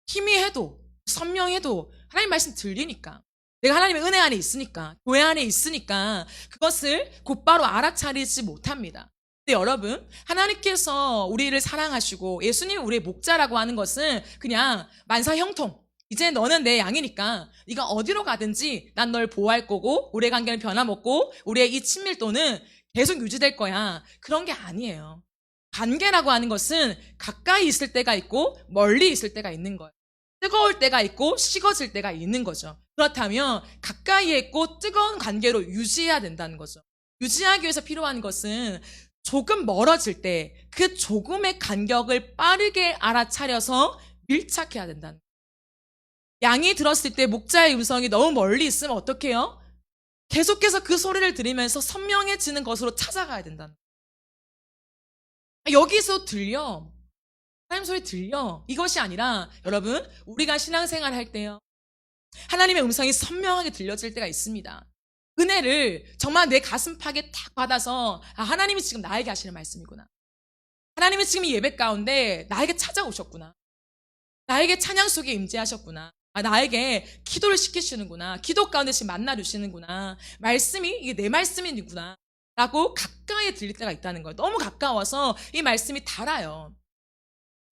희미해도 선명해도 하나님 말씀 들리니까 내가 하나님의 은혜 안에 있으니까 교회 안에 있으니까 그것을 곧바로 알아차리지 못합니다. 근데 여러분, 하나님께서 우리를 사랑하시고 예수님이 우리의 목자라고 하는 것은 그냥 만사형통, 이제 너는 내 양이니까 네가 어디로 가든지 난 널 보호할 거고 우리의 관계는 변함없고 우리의 이 친밀도는 계속 유지될 거야. 그런 게 아니에요. 관계라고 하는 것은 가까이 있을 때가 있고 멀리 있을 때가 있는 거예요. 뜨거울 때가 있고 식어질 때가 있는 거죠. 그렇다면 가까이에 있고 뜨거운 관계로 유지해야 된다는 거죠. 유지하기 위해서 필요한 것은 조금 멀어질 때 그 조금의 간격을 빠르게 알아차려서 밀착해야 된다는 거예요. 양이 들었을 때 목자의 음성이 너무 멀리 있으면 어떡해요? 계속해서 그 소리를 들으면서 선명해지는 것으로 찾아가야 된다는 거예요. 여기서 들려. 하나님 소리 들려. 이것이 아니라 여러분, 우리가 신앙생활 할 때요, 하나님의 음성이 선명하게 들려질 때가 있습니다. 은혜를 정말 내 가슴팍에 탁 받아서 하나님이 지금 나에게 하시는 말씀이구나. 하나님이 지금 이 예배 가운데 나에게 찾아오셨구나. 나에게 찬양 속에 임재하셨구나. 나에게 기도를 시키시는구나. 기도 가운데 지금 만나주시는구나. 말씀이 이게 내 말씀이구나 라고 가까이 들릴 때가 있다는 거예요. 너무 가까워서 이 말씀이 달아요.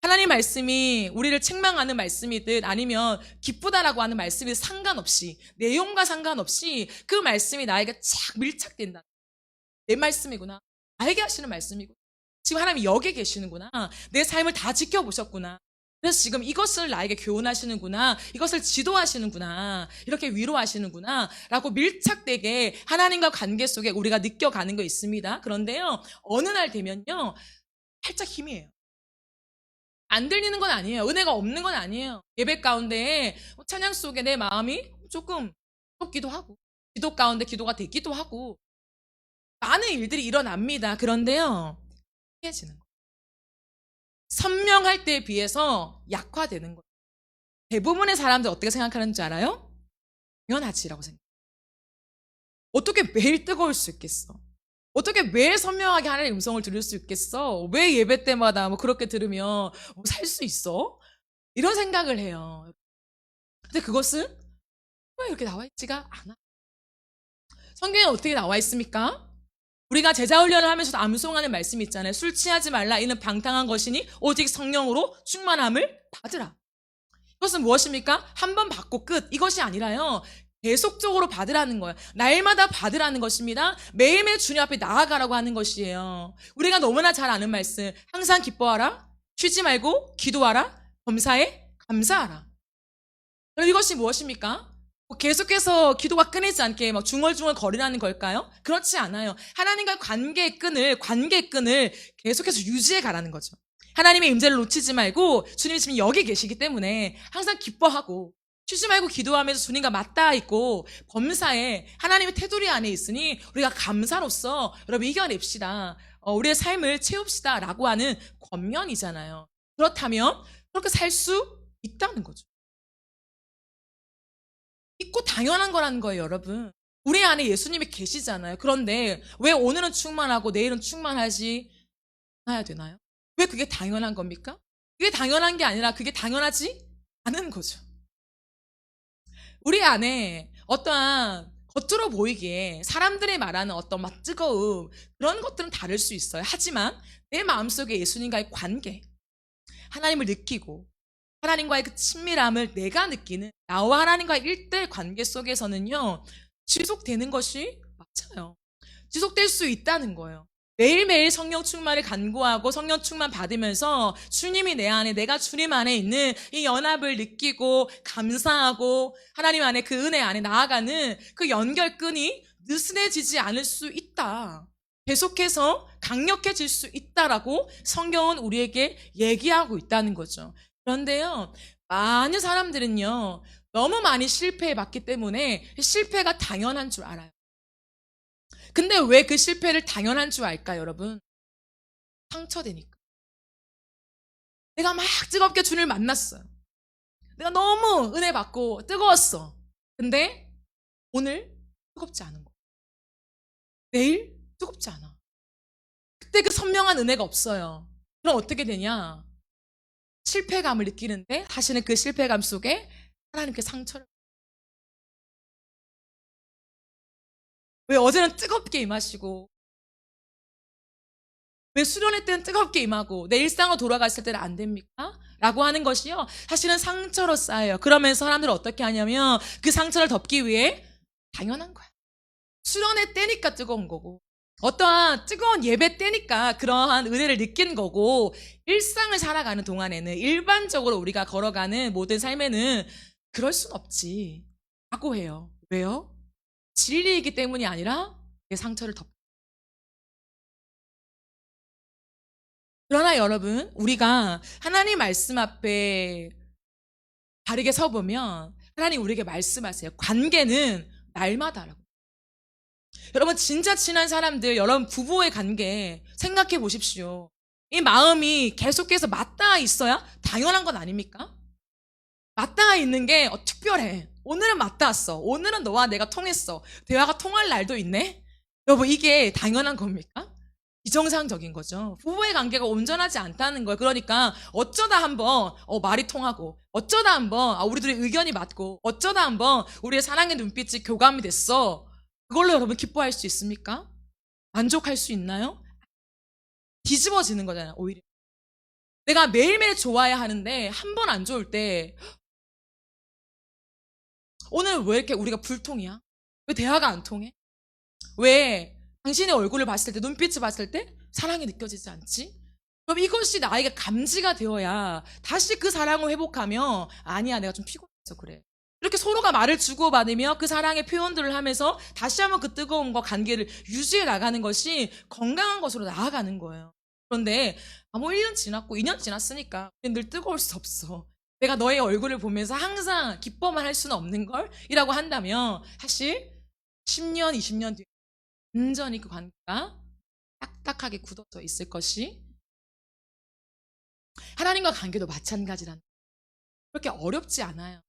하나님 말씀이 우리를 책망하는 말씀이든 아니면 기쁘다라고 하는 말씀이든 상관없이, 내용과 상관없이 그 말씀이 나에게 착 밀착된다. 내 말씀이구나. 나에게 하시는 말씀이구나. 지금 하나님이 여기에 계시는구나. 내 삶을 다 지켜보셨구나. 그래서 지금 이것을 나에게 교훈하시는구나. 이것을 지도하시는구나. 이렇게 위로하시는구나. 라고 밀착되게 하나님과 관계 속에 우리가 느껴가는 거 있습니다. 그런데요, 어느 날 되면요, 살짝 희미해요. 안 들리는 건 아니에요. 은혜가 없는 건 아니에요. 예배 가운데 찬양 속에 내 마음이 조금 좁기도 하고, 기도 가운데 기도가 되기도 하고, 많은 일들이 일어납니다. 그런데요, 해지는 거예요. 선명할 때에 비해서 약화되는 거예요. 대부분의 사람들 어떻게 생각하는 줄 알아요? 당연하지라고 생각해요. 어떻게 매일 뜨거울 수 있겠어? 어떻게 매일 선명하게 하나님의 음성을 들을 수 있겠어? 왜 예배 때마다 뭐 그렇게 들으면 살 수 있어? 이런 생각을 해요. 근데 그것은 왜 이렇게 나와 있지가 않아? 성경에 어떻게 나와 있습니까? 우리가 제자훈련을 하면서도 암송하는 말씀이 있잖아요. 술 취하지 말라. 이는 방탕한 것이니 오직 성령으로 충만함을 받으라. 이것은 무엇입니까? 한 번 받고 끝. 이것이 아니라요, 계속적으로 받으라는 거예요. 날마다 받으라는 것입니다. 매일매일 주님 앞에 나아가라고 하는 것이에요. 우리가 너무나 잘 아는 말씀, 항상 기뻐하라, 쉬지 말고 기도하라, 범사에 감사하라. 그럼 이것이 무엇입니까? 계속해서 기도가 끊이지 않게 막 중얼중얼 거리라는 걸까요? 그렇지 않아요. 하나님과 관계의 끈을 계속해서 유지해 가라는 거죠. 하나님의 임재를 놓치지 말고 주님이 지금 여기 계시기 때문에 항상 기뻐하고 쉬지 말고 기도하면서 주님과 맞닿아 있고 범사에 하나님의 테두리 안에 있으니 우리가 감사로서 여러분 이겨냅시다. 우리의 삶을 채웁시다 라고 하는 권면이잖아요. 그렇다면 그렇게 살 수 있다는 거죠. 믿고 당연한 거라는 거예요, 여러분. 우리 안에 예수님이 계시잖아요. 그런데 왜 오늘은 충만하고 내일은 충만하지 않아야 되나요? 왜 그게 당연한 겁니까? 그게 당연한 게 아니라 그게 당연하지 않은 거죠. 우리 안에 어떠한 겉으로 보이기에 사람들이 말하는 어떤 막 뜨거움, 그런 것들은 다를 수 있어요. 하지만 내 마음속에 예수님과의 관계, 하나님을 느끼고 하나님과의 그 친밀함을 내가 느끼는 나와 하나님과의 1대1 관계 속에서는요, 지속되는 것이 맞아요. 지속될 수 있다는 거예요. 매일매일 성령 충만을 간구하고 성령 충만 받으면서 주님이 내 안에, 내가 주님 안에 있는 이 연합을 느끼고 감사하고 하나님 안에 그 은혜 안에 나아가는 그 연결끈이 느슨해지지 않을 수 있다. 계속해서 강력해질 수 있다라고 성경은 우리에게 얘기하고 있다는 거죠. 그런데요, 많은 사람들은요, 너무 많이 실패해 봤기 때문에 실패가 당연한 줄 알아요. 근데 왜 그 실패를 당연한 줄 알까, 여러분? 상처되니까. 내가 막 뜨겁게 주님을 만났어요. 내가 너무 은혜 받고 뜨거웠어. 근데 오늘 뜨겁지 않은 거. 내일 뜨겁지 않아. 그때 그 선명한 은혜가 없어요. 그럼 어떻게 되냐? 실패감을 느끼는데 다시는 그 실패감 속에 하나님께 상처를. 왜 어제는 뜨겁게 임하시고 왜 수련회 때는 뜨겁게 임하고 내 일상으로 돌아갔을 때는 안 됩니까? 라고 하는 것이요, 사실은 상처로 쌓여요. 그러면서 사람들은 어떻게 하냐면 그 상처를 덮기 위해 당연한 거야. 수련회 때니까 뜨거운 거고 어떠한 뜨거운 예배 때니까 그러한 은혜를 느낀 거고, 일상을 살아가는 동안에는 일반적으로 우리가 걸어가는 모든 삶에는 그럴 순 없지 라고 해요. 왜요? 진리이기 때문이 아니라 내 상처를 덮고. 그러나 여러분, 우리가 하나님 말씀 앞에 바르게 서보면 하나님 우리에게 말씀하세요. 관계는 날마다라고. 여러분 진짜 친한 사람들, 여러분 부부의 관계 생각해 보십시오. 이 마음이 계속해서 맞닿아 있어야 당연한 건 아닙니까? 맞닿아 있는 게 특별해. 오늘은 맞닿았어. 오늘은 너와 내가 통했어. 대화가 통할 날도 있네. 여러분 이게 당연한 겁니까? 비정상적인 거죠. 부부의 관계가 온전하지 않다는 거예요. 그러니까 어쩌다 한번 말이 통하고, 어쩌다 한번 우리들의 의견이 맞고, 어쩌다 한번 우리의 사랑의 눈빛이 교감이 됐어. 그걸로 여러분 기뻐할 수 있습니까? 만족할 수 있나요? 뒤집어지는 거잖아요, 오히려. 내가 매일매일 좋아야 하는데 한 번 안 좋을 때 오늘 왜 이렇게 우리가 불통이야? 왜 대화가 안 통해? 왜 당신의 얼굴을 봤을 때, 눈빛을 봤을 때 사랑이 느껴지지 않지? 그럼 이것이 나에게 감지가 되어야 다시 그 사랑을 회복하며, 아니야, 내가 좀 피곤해서 그래. 이렇게 서로가 말을 주고받으며 그 사랑의 표현들을 하면서 다시 한번 그 뜨거운 거 관계를 유지해 나가는 것이 건강한 것으로 나아가는 거예요. 그런데 뭐 1년 지났고 2년 지났으니까 늘 뜨거울 수 없어. 내가 너의 얼굴을 보면서 항상 기뻐만 할 수는 없는 걸? 이라고 한다면 사실 10년, 20년 뒤에 완전히 그 관계가 딱딱하게 굳어져 있을 것이, 하나님과 관계도 마찬가지란, 그렇게 어렵지 않아요.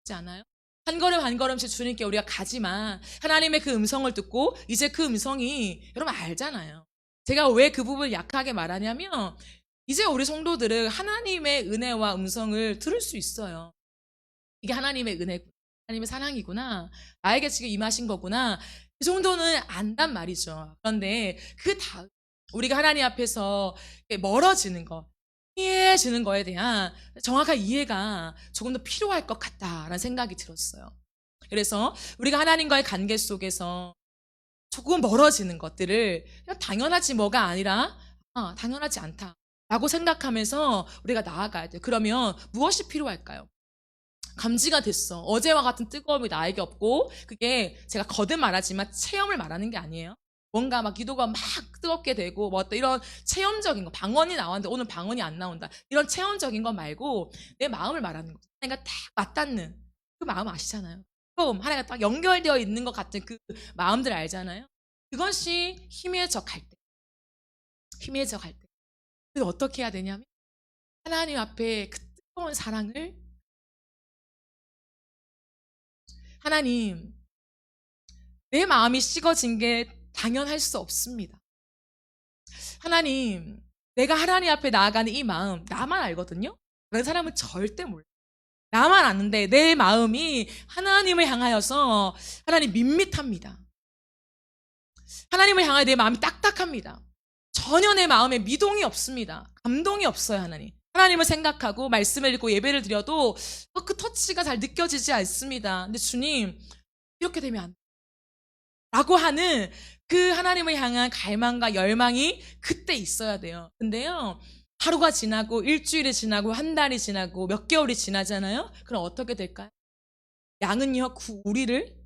어렵지 않아요? 한 걸음 한 걸음씩 주님께 우리가 가지만 하나님의 그 음성을 듣고 이제 그 음성이 여러분 알잖아요. 제가 왜 그 부분을 약하게 말하냐면 이제 우리 성도들은 하나님의 은혜와 음성을 들을 수 있어요. 이게 하나님의 은혜구나, 하나님의 사랑이구나, 나에게 지금 임하신 거구나, 그 정도는 안단 말이죠. 그런데 그 다음 우리가 하나님 앞에서 멀어지는 거, 이해해지는 거에 대한 정확한 이해가 조금 더 필요할 것 같다라는 생각이 들었어요. 그래서 우리가 하나님과의 관계 속에서 조금 멀어지는 것들을 그냥 당연하지 뭐가 아니라 당연하지 않다라고 생각하면서 우리가 나아가야 돼요. 그러면 무엇이 필요할까요? 감지가 됐어. 어제와 같은 뜨거움이 나에게 없고, 그게 제가 거듭 말하지만 체험을 말하는 게 아니에요. 뭔가 막 기도가 막 뜨겁게 되고 뭐 어떤 이런 체험적인 거, 방언이 나왔는데 오늘 방언이 안 나온다, 이런 체험적인 거 말고 내 마음을 말하는 거죠. 그러니까 딱 맞닿는 그 마음 아시잖아요. 그럼 하나가 딱 연결되어 있는 것 같은 그 마음들 알잖아요. 그것이 희미해져 갈 때, 희미해져 갈 때, 그게 어떻게 해야 되냐면 하나님 앞에 그 뜨거운 사랑을, 하나님, 내 마음이 식어진 게 당연할 수 없습니다. 하나님, 내가 하나님 앞에 나아가는 이 마음 나만 알거든요. 다른 사람은 절대 몰라. 나만 아는데 내 마음이 하나님을 향하여서 하나님 밋밋합니다. 하나님을 향하여 내 마음이 딱딱합니다. 전혀 내 마음에 미동이 없습니다. 감동이 없어요. 하나님을 생각하고 말씀을 읽고 예배를 드려도 그 터치가 잘 느껴지지 않습니다. 근데 주님, 이렇게 되면 안 돼, 라고 하는 그 하나님을 향한 갈망과 열망이 그때 있어야 돼요. 근데요, 하루가 지나고 일주일이 지나고 한 달이 지나고 몇 개월이 지나잖아요. 그럼 어떻게 될까요? 양은요, 그 우리를,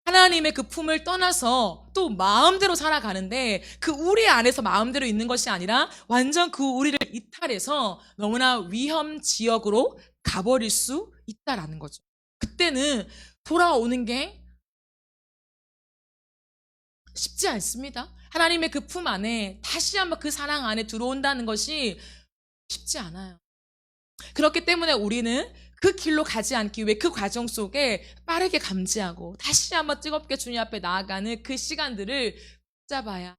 하나님의 그 품을 떠나서 또 마음대로 살아가는데, 그 우리 안에서 마음대로 있는 것이 아니라 완전 그 우리를 이탈해서 너무나 위험 지역으로 가버릴 수 있다라는 거죠. 그때는 돌아오는 게 쉽지 않습니다. 하나님의 그 품 안에 다시 한번 그 사랑 안에 들어온다는 것이 쉽지 않아요. 그렇기 때문에 우리는 그 길로 가지 않기 위해 그 과정 속에 빠르게 감지하고 다시 한번 뜨겁게 주님 앞에 나아가는 그 시간들을 붙잡아야,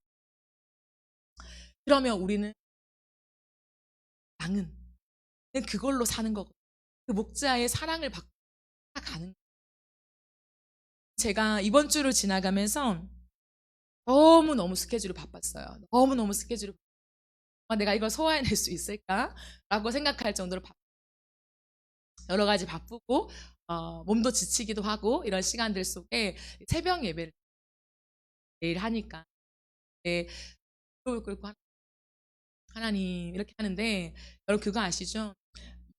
그러면 우리는, 양은 그걸로 사는 거고, 그 목자의 사랑을 받고 살아가는 거예요. 제가 이번 주를 지나가면서 너무너무 스케줄이 바빴어요. 너무너무 스케줄이 바빴어요. 내가 이걸 소화해낼 수 있을까? 라고 생각할 정도로 여러 가지 바쁘고 몸도 지치기도 하고 이런 시간들 속에 새벽 예배를 매일 하니까 무릎을 꿇고 하나님 이렇게 하는데, 여러분 그거 아시죠?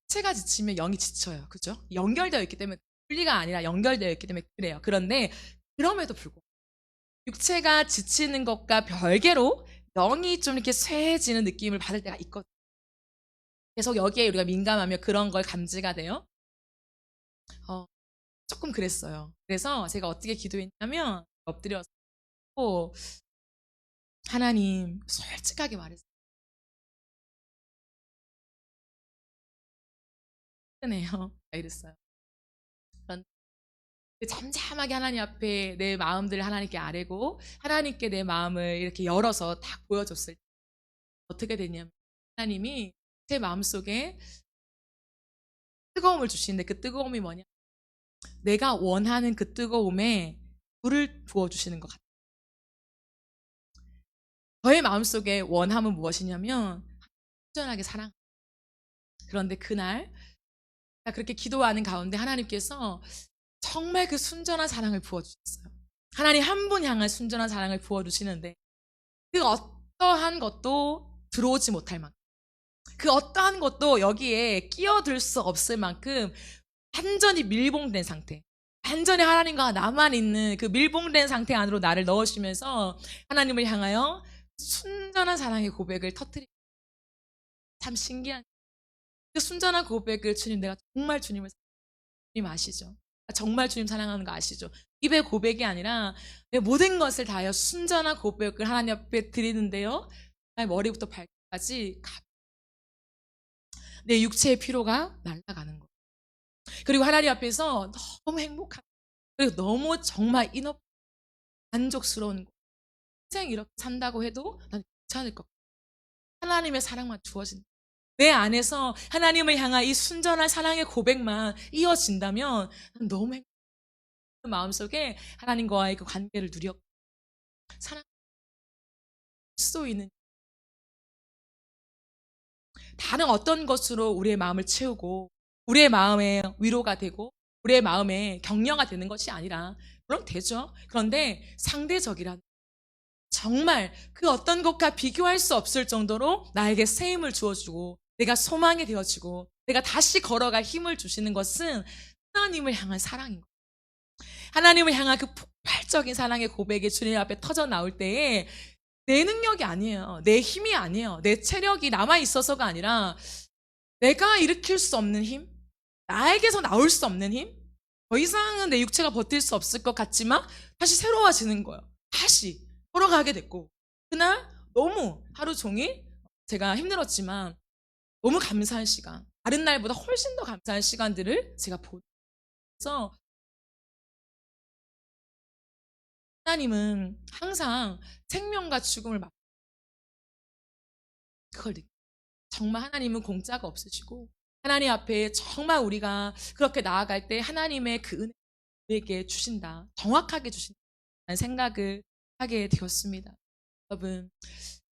체가 지치면 영이 지쳐요. 그죠? 연결되어 있기 때문에, 분리가 아니라 연결되어 있기 때문에 그래요. 그런데 그럼에도 불구하고 육체가 지치는 것과 별개로 영이 좀 이렇게 쇠해지는 느낌을 받을 때가 있거든요. 계속 여기에 우리가 민감하면 그런 걸 감지가 돼요. 조금 그랬어요. 그래서 제가 어떻게 기도했냐면 엎드려서 하나님 솔직하게 말했어요. 네요. 이랬어요. 그런데 잠잠하게 하나님 앞에 내 마음들을 하나님께 아뢰고 하나님께 내 마음을 이렇게 열어서 딱 보여줬을 때 어떻게 됐냐면 하나님이 제 마음속에 뜨거움을 주시는데 그 뜨거움이 뭐냐? 내가 원하는 그 뜨거움에 불을 부어주시는 것 같아요. 저의 마음속에 원함은 무엇이냐면 순전하게 사랑. 그런데 그날 그렇게 기도하는 가운데 하나님께서 정말 그 순전한 사랑을 부어주셨어요. 하나님 한 분 향한 순전한 사랑을 부어주시는데 그 어떠한 것도 들어오지 못할 만큼 그 어떠한 것도 여기에 끼어들 수 없을 만큼 완전히 밀봉된 상태, 완전히 하나님과 나만 있는 그 밀봉된 상태 안으로 나를 넣으시면서 하나님을 향하여 순전한 사랑의 고백을 터뜨리고 참 신기한 그 순전한 고백을 주님 내가 정말 주님을 주님 아시죠? 정말 주님 사랑하는 거 아시죠? 입의 고백이 아니라 내 모든 것을 다하여 순전한 고백을 하나님 앞에 드리는데요. 머리부터 발까지 내 육체의 피로가 날아가는 거예요. 그리고 하나님 앞에서 너무 행복한 그리고 너무 정말 만족스러운 거. 평생 이렇게 산다고 해도 난 괜찮을 것 같아요. 하나님의 사랑만 주어진다. 내 안에서 하나님을 향한 이 순전한 사랑의 고백만 이어진다면 난 너무 행복해요. 마음속에 하나님과의 그 관계를 누렸고 사랑 수 있는 다른 어떤 것으로 우리의 마음을 채우고 우리의 마음에 위로가 되고 우리의 마음에 격려가 되는 것이 아니라 물론 되죠. 그런데 상대적이란 정말 그 어떤 것과 비교할 수 없을 정도로 나에게 새 힘을 주어주고 내가 소망이 되어지고 내가 다시 걸어갈 힘을 주시는 것은 하나님을 향한 사랑인 거예요. 하나님을 향한 그 폭발적인 사랑의 고백이 주님 앞에 터져 나올 때에 내 능력이 아니에요. 내 힘이 아니에요. 내 체력이 남아있어서가 아니라 내가 일으킬 수 없는 힘, 나에게서 나올 수 없는 힘, 더 이상은 내 육체가 버틸 수 없을 것 같지만 다시 새로워지는 거예요. 다시 걸어가게 됐고 그날 너무 하루 종일 제가 힘들었지만 너무 감사한 시간, 다른 날보다 훨씬 더 감사한 시간들을 제가 보면서 하나님은 항상 생명과 죽음을 그걸 느껴요. 정말 하나님은 공짜가 없으시고 하나님 앞에 정말 우리가 그렇게 나아갈 때 하나님의 그 은혜 우리에게 주신다. 정확하게 주신다는 생각을 하게 되었습니다. 여러분,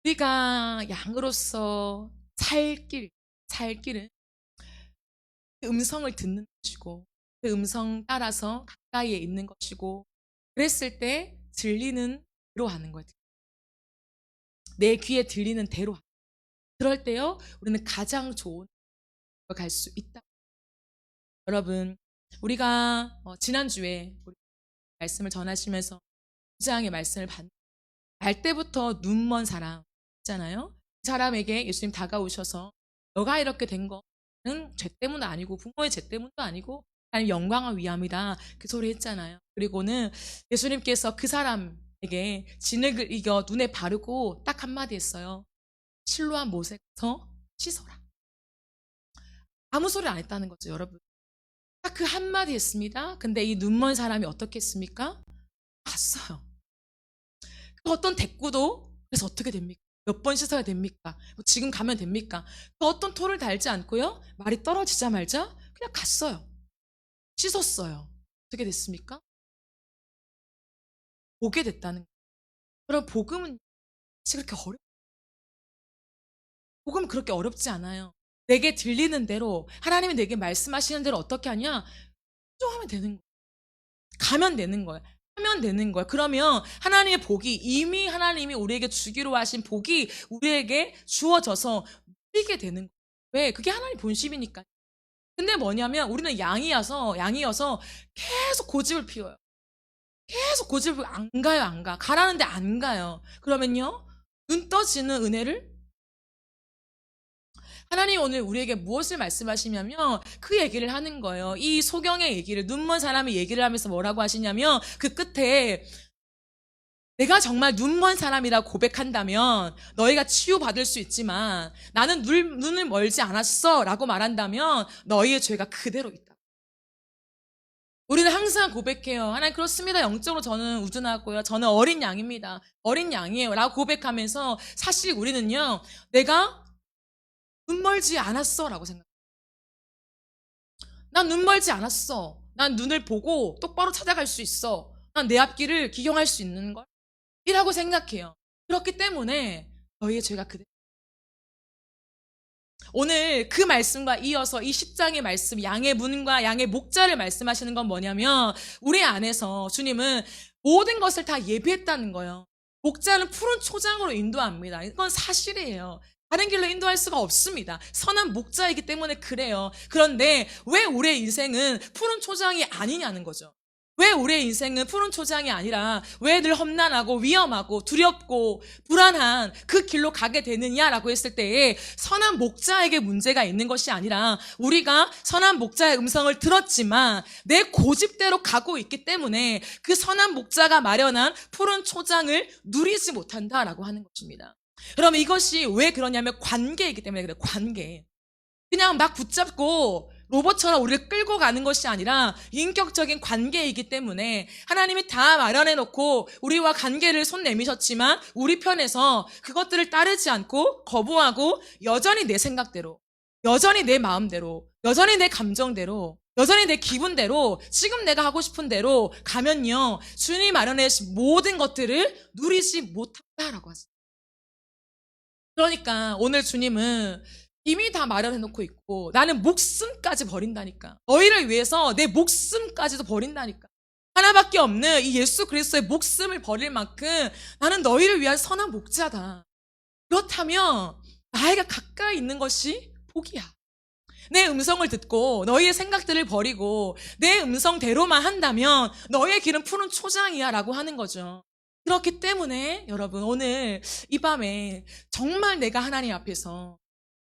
우리가 양으로서 살 길은 그 음성을 듣는 것이고 그 음성 따라서 가까이에 있는 것이고 그랬을 때 들리는 대로 하는 거예요. 내 귀에 들리는 대로 하는 거예요. 그럴 때요 우리는 가장 좋은 걸 갈 수 있다. 여러분 우리가 지난주에 우리 말씀을 전하시면서 9장의 말씀을 알 때부터 눈먼 사람 있잖아요. 그 사람에게 예수님 다가오셔서 너가 이렇게 된 거는 죄 때문은 아니고 부모의 죄 때문도 아니고 하나님 영광을 위함이다 그 소리 했잖아요. 그리고는 예수님께서 그 사람에게 진흙을 이겨 눈에 바르고 딱 한마디 했어요. 실로암 못에 가서 씻어라. 아무 소리 안 했다는 거죠, 여러분. 딱 그 한마디 했습니다. 근데 이 눈먼 사람이 어떻게 했습니까? 갔어요. 그 어떤 대꾸도 그래서 어떻게 됩니까? 몇 번 씻어야 됩니까? 뭐 지금 가면 됩니까? 그 어떤 토를 달지 않고요. 말이 떨어지자 말자 그냥 갔어요. 씻었어요. 어떻게 됐습니까? 보게 됐다는 거예요. 그럼 복음은 그렇게 복음은 그렇게 어렵지 않아요. 내게 들리는 대로 하나님이 내게 말씀하시는 대로 어떻게 하냐? 순종하면 되는 거예요. 가면 되는 거예요. 하면 되는 거예요. 그러면 하나님의 복이 이미 하나님이 우리에게 주기로 하신 복이 우리에게 주어져서 누리게 되는 거예요. 왜? 그게 하나님 본심이니까. 근데 뭐냐면 우리는 양이어서 계속 고집을 피워요. 계속 고집을 안 가요, 안 가. 가라는데 안 가요. 그러면요, 눈 떠지는 은혜를 하나님 오늘 우리에게 무엇을 말씀하시냐면 그 얘기를 하는 거예요. 이 소경의 얘기를, 눈먼 사람이 얘기를 하면서 뭐라고 하시냐면 그 끝에 내가 정말 눈먼 사람이라고 고백한다면 너희가 치유받을 수 있지만 나는 눈을 멀지 않았어 라고 말한다면 너희의 죄가 그대로 있다. 우리는 항상 고백해요. 하나님 그렇습니다. 영적으로 저는 우둔하고요. 저는 어린 양입니다. 어린 양이에요 라고 고백하면서 사실 우리는요. 내가 눈 멀지 않았어 라고 생각해요. 난 눈 멀지 않았어. 난 눈을 보고 똑바로 찾아갈 수 있어. 난 내 앞길을 기경할 수 있는 걸 이라고 생각해요. 그렇기 때문에 너희의 죄가 그대로. 오늘 그 말씀과 이어서 이 10장의 말씀, 양의 문과 양의 목자를 말씀하시는 건 뭐냐면 우리 안에서 주님은 모든 것을 다 예비했다는 거예요. 목자는 푸른 초장으로 인도합니다. 이건 사실이에요. 다른 길로 인도할 수가 없습니다. 선한 목자이기 때문에 그래요. 그런데 왜 우리의 인생은 푸른 초장이 아니냐는 거죠. 왜 우리의 인생은 푸른 초장이 아니라 왜 늘 험난하고 위험하고 두렵고 불안한 그 길로 가게 되느냐라고 했을 때에 선한 목자에게 문제가 있는 것이 아니라 우리가 선한 목자의 음성을 들었지만 내 고집대로 가고 있기 때문에 그 선한 목자가 마련한 푸른 초장을 누리지 못한다라고 하는 것입니다. 그러면 이것이 왜 그러냐면 관계이기 때문에 그래요. 관계. 그냥 막 붙잡고 로봇처럼 우리를 끌고 가는 것이 아니라 인격적인 관계이기 때문에 하나님이 다 마련해 놓고 우리와 관계를 손 내미셨지만 우리 편에서 그것들을 따르지 않고 거부하고 여전히 내 생각대로, 여전히 내 마음대로, 여전히 내 감정대로, 여전히 내 기분대로 지금 내가 하고 싶은 대로 가면요. 주님이 마련해 주신 모든 것들을 누리지 못한다라고 하십니다. 그러니까 오늘 주님은 이미 다 마련해놓고 있고 나는 목숨까지 버린다니까. 너희를 위해서 내 목숨까지도 버린다니까. 하나밖에 없는 이 예수 그리스도의 목숨을 버릴 만큼 나는 너희를 위한 선한 목자다. 그렇다면 나에게 가까이 있는 것이 복이야. 내 음성을 듣고 너희의 생각들을 버리고 내 음성대로만 한다면 너희의 길은 푸른 초장이야 라고 하는 거죠. 그렇기 때문에 여러분 오늘 이 밤에 정말 내가 하나님 앞에서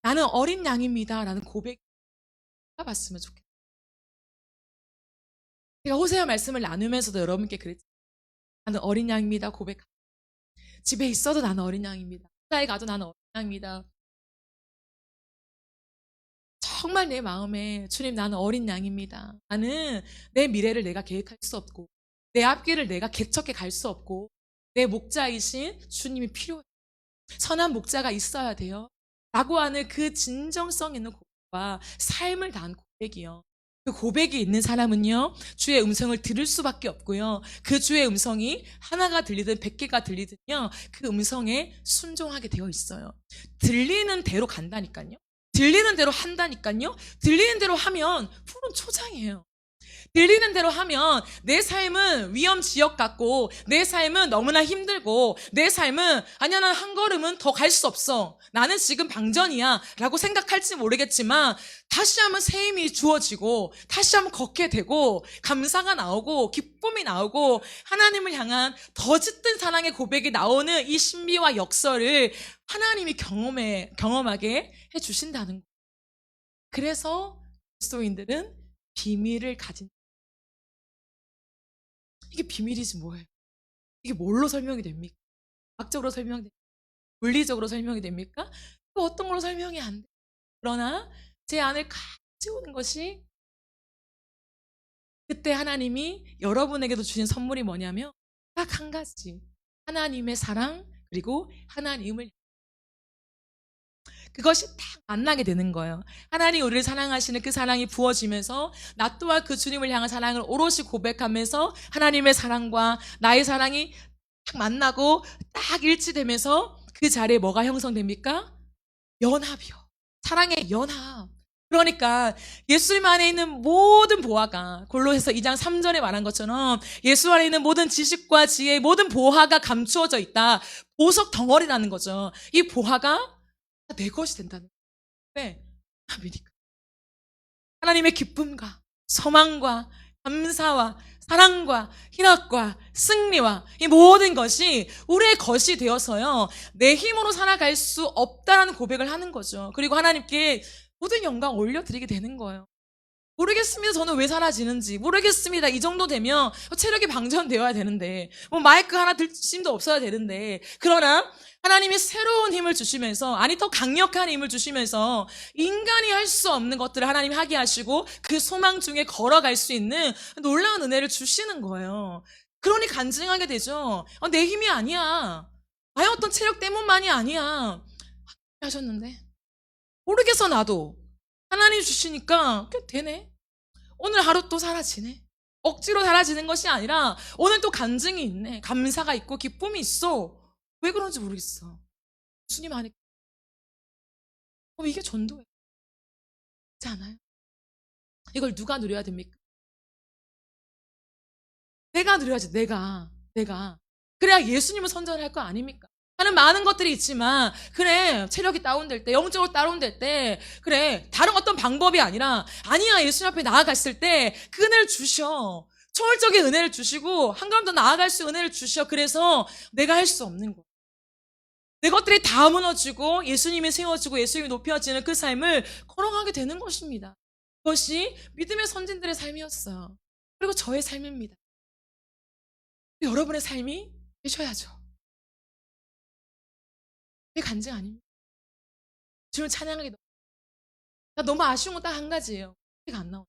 나는 어린 양입니다 라는 고백을 봤으면 좋겠어요. 제가 호세아 말씀을 나누면서도 여러분께 그랬죠. 나는 어린 양입니다 고백합니다. 집에 있어도 나는 어린 양입니다. 회사에 가도 나는 어린 양입니다. 정말 내 마음에 주님 나는 어린 양입니다. 나는 내 미래를 내가 계획할 수 없고 내 앞길을 내가 개척해 갈 수 없고 내 목자이신 주님이 필요해요. 선한 목자가 있어야 돼요. 라고 하는 그 진정성 있는 고백과 삶을 다한 고백이요. 그 고백이 있는 사람은요. 주의 음성을 들을 수밖에 없고요. 그 주의 음성이 하나가 들리든 100개가 들리든요. 그 음성에 순종하게 되어 있어요. 들리는 대로 간다니까요. 들리는 대로 한다니까요. 들리는 대로 하면 푸른 초장이에요. 들리는 대로 하면 내 삶은 위험 지역 같고 내 삶은 너무나 힘들고 내 삶은 아니야 난 한 걸음은 더 갈 수 없어. 나는 지금 방전이야 라고 생각할지 모르겠지만 다시 한번 새 힘이 주어지고 다시 한번 걷게 되고 감사가 나오고 기쁨이 나오고 하나님을 향한 더 짙은 사랑의 고백이 나오는 이 신비와 역설을 하나님이 경험하게 해주신다는 거예요. 그래서 그리스도인들은 비밀을 가진 이게 비밀이지 뭐예요? 이게 뭘로 설명이 됩니까? 과학적으로 설명이 됩니까? 물리적으로 설명이 됩니까? 또 어떤 걸로 설명이 안 돼요. 그러나 제 안을 가지고 오는 것이 그때 하나님이 여러분에게도 주신 선물이 뭐냐면 딱 한 가지. 하나님의 사랑 그리고 하나님을 그것이 딱 만나게 되는 거예요. 하나님 우리를 사랑하시는 그 사랑이 부어지면서 나 또한 그 주님을 향한 사랑을 오롯이 고백하면서 하나님의 사랑과 나의 사랑이 딱 만나고 딱 일치되면서 그 자리에 뭐가 형성됩니까? 연합이요. 사랑의 연합. 그러니까 예수님 안에 있는 모든 보화가 골로새서 2장 3절에 말한 것처럼 예수 안에 있는 모든 지식과 지혜 모든 보화가 감추어져 있다. 보석 덩어리라는 거죠. 이 보화가 내 것이 된다는 거예요. 왜? 믿으니까. 하나님의 기쁨과 소망과 감사와 사랑과 희락과 승리와 이 모든 것이 우리의 것이 되어서요, 내 힘으로 살아갈 수 없다라는 고백을 하는 거죠. 그리고 하나님께 모든 영광 올려드리게 되는 거예요. 모르겠습니다. 저는 왜 사라지는지 모르겠습니다. 이 정도 되면 체력이 방전되어야 되는데, 뭐 마이크 하나 들 힘도 없어야 되는데, 그러나 하나님이 새로운 힘을 주시면서, 아니 더 강력한 힘을 주시면서 인간이 할 수 없는 것들을 하나님이 하게 하시고 그 소망 중에 걸어갈 수 있는 놀라운 은혜를 주시는 거예요. 그러니 간증하게 되죠. 내 힘이 아니야. 나의 어떤 체력 때문만이 아니야. 하셨는데 모르겠어 나도. 하나님 주시니까 꽤 되네. 오늘 하루 또 사라지네. 억지로 사라지는 것이 아니라 오늘 또 간증이 있네. 감사가 있고 기쁨이 있어. 왜 그런지 모르겠어. 주님 안에. 이게 전도예요. 그렇지 않아요? 이걸 누가 누려야 됩니까? 내가 누려야지. 내가. 그래야 예수님을 선전할 거 아닙니까? 하는 많은 것들이 있지만, 그래 체력이 다운될 때, 영적으로 다운될 때, 그래 다른 어떤 방법이 아니라, 아니야 예수님 앞에 나아갔을 때 그 은혜를 주셔. 초월적인 은혜를 주시고 한 걸음 더 나아갈 수 은혜를 주셔. 그래서 내가 할 수 없는 거야. 내 것들이 다 무너지고 예수님이 세워지고 예수님이 높여지는 그 삶을 걸어가게 되는 것입니다. 그것이 믿음의 선진들의 삶이었어요. 그리고 저의 삶입니다. 여러분의 삶이 되셔야죠. 그게 간증 아닙니까? 주님 찬양하기 너무 아쉬운 건 딱 한 가지예요. 목이 안 나와.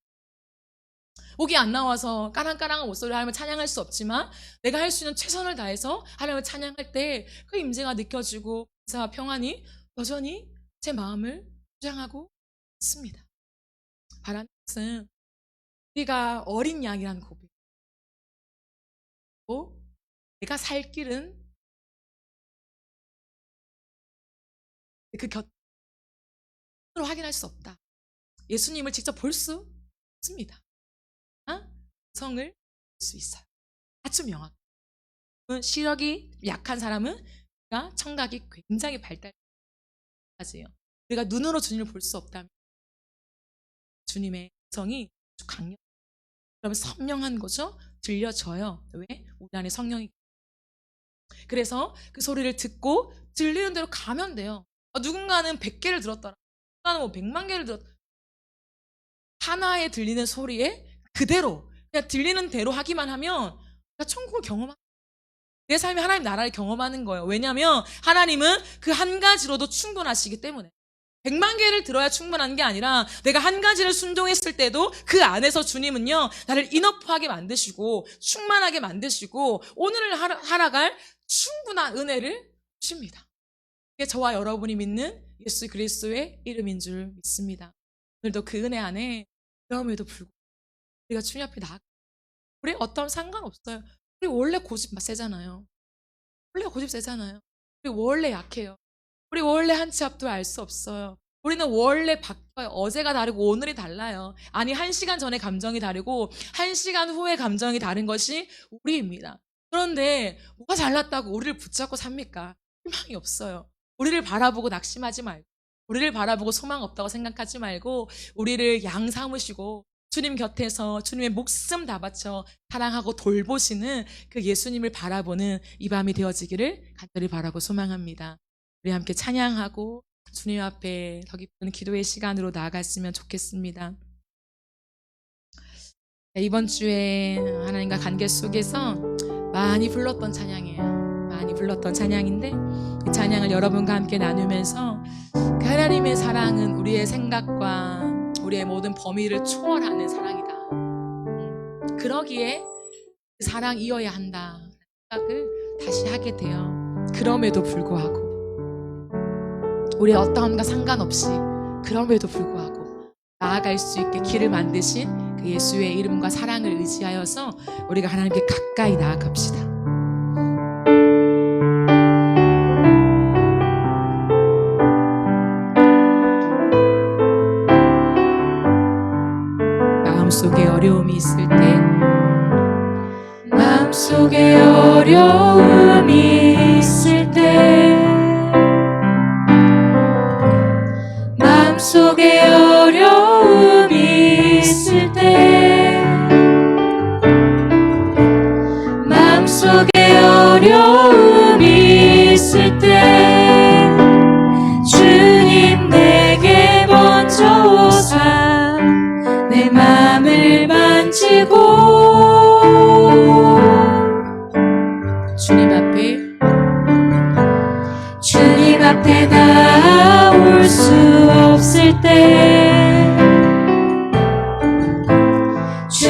목이 안 나와서 까랑까랑한 목소리를 하나님을 찬양할 수 없지만, 내가 할 수 있는 최선을 다해서 하나님을 찬양할 때 그 임재가 느껴지고 감사와 평안이 여전히 제 마음을 주장하고 있습니다. 바라는 것은 우리가 어린 양이라는 고백이고, 내가 살 길은 그 곁으로 확인할 수 없다. 예수님을 직접 볼 수 없습니다. 성을 볼 수 있어요. 아주 명확. 시력이 약한 사람은 청각이 굉장히 발달하지요. 우리가 눈으로 주님을 볼 수 없다면 주님의 성이 아주 강력. 그러면 선명한 거죠. 들려져요. 왜? 우리 안에 성령이. 그래서 그 소리를 듣고 들리는 대로 가면 돼요. 누군가는 100개를 들었더라. 누군가는 뭐 100만 개를 들었더라. 하나에 들리는 소리에 그대로 그냥 들리는 대로 하기만 하면 천국을 경험하는, 내 삶이 하나님 나라를 경험하는 거예요. 왜냐하면 하나님은 그 한 가지로도 충분하시기 때문에. 100만 개를 들어야 충분한 게 아니라 내가 한 가지를 순종했을 때도 그 안에서 주님은요, 나를 이너프하게 만드시고 충만하게 만드시고 오늘을 살아갈 충분한 은혜를 주십니다. 이게 저와 여러분이 믿는 예수 그리스도의 이름인 줄 믿습니다. 오늘도 그 은혜 안에 그럼에도 불구하고 우리가 주님 앞에 나아가, 우리 어떤 상관없어요. 우리 원래 고집 세잖아요. 우리 원래 약해요. 우리 원래 한 치 앞도 알 수 없어요. 우리는 원래 바뀌어요. 어제가 다르고 오늘이 달라요. 아니 1시간 전에 감정이 다르고 1시간 후에 감정이 다른 것이 우리입니다. 그런데 뭐가 잘났다고 우리를 붙잡고 삽니까? 희망이 없어요. 우리를 바라보고 낙심하지 말고, 우리를 바라보고 소망 없다고 생각하지 말고, 우리를 양 삼으시고 주님 곁에서 주님의 목숨 다 바쳐 사랑하고 돌보시는 그 예수님을 바라보는 이 밤이 되어지기를 간절히 바라고 소망합니다. 우리 함께 찬양하고 주님 앞에 더 깊은 기도의 시간으로 나아갔으면 좋겠습니다. 이번 주에 하나님과 관계 속에서 많이 불렀던 찬양이에요. 많이 불렀던 찬양인데, 이 찬양을 여러분과 함께 나누면서 그 하나님의 사랑은 우리의 생각과 우리의 모든 범위를 초월하는 사랑이다. 그러기에 그 사랑이어야 한다 생각을 다시 하게 돼요. 그럼에도 불구하고 우리의 어떠함과 상관없이, 그럼에도 불구하고 나아갈 수 있게 길을 만드신 그 예수의 이름과 사랑을 의지하여서 우리가 하나님께 가까이 나아갑시다. 마음속에 어려움이 있을 때, 마음속에 어려움이 있을 때, 마음속에 어려움이 있을 때,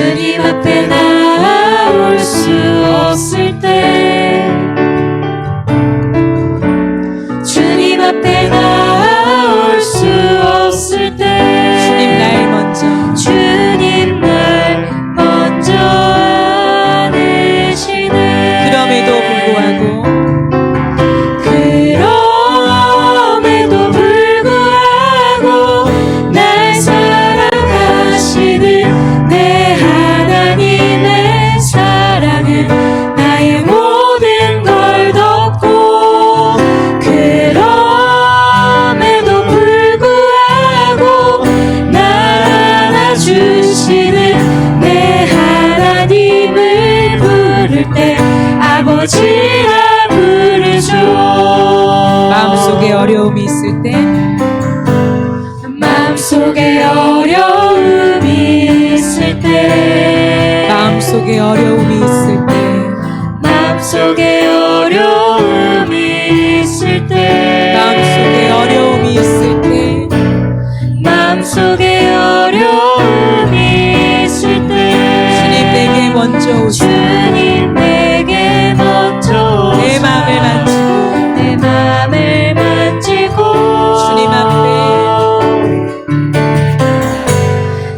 주님 앞에 나올 수 없을 때 주님 앞에 나올 수 없을 때 주님 날 먼저 주님 날 먼저 안으시네. 그럼에도 불구하고 그럼에도 불구하고 날 사랑하시는 내 하나님의 사랑은 나의 모든 걸 덮고 그럼에도 불구하고 날 안아주시는 내 하나님을 부를 때 아버지라 부르죠. 마음속에 어려움이 있을 때 마음속에 어려움이 있을 때 마음속에 어려움이 있을 때 마음속에 어려움이 있을 때 마음속에 어려움이 있을 때 마음속에 어려움이 있을 때 주님 내게 먼저 오시고 주님 내게 먼저 내 마음을 만지고 내 마음을 만지고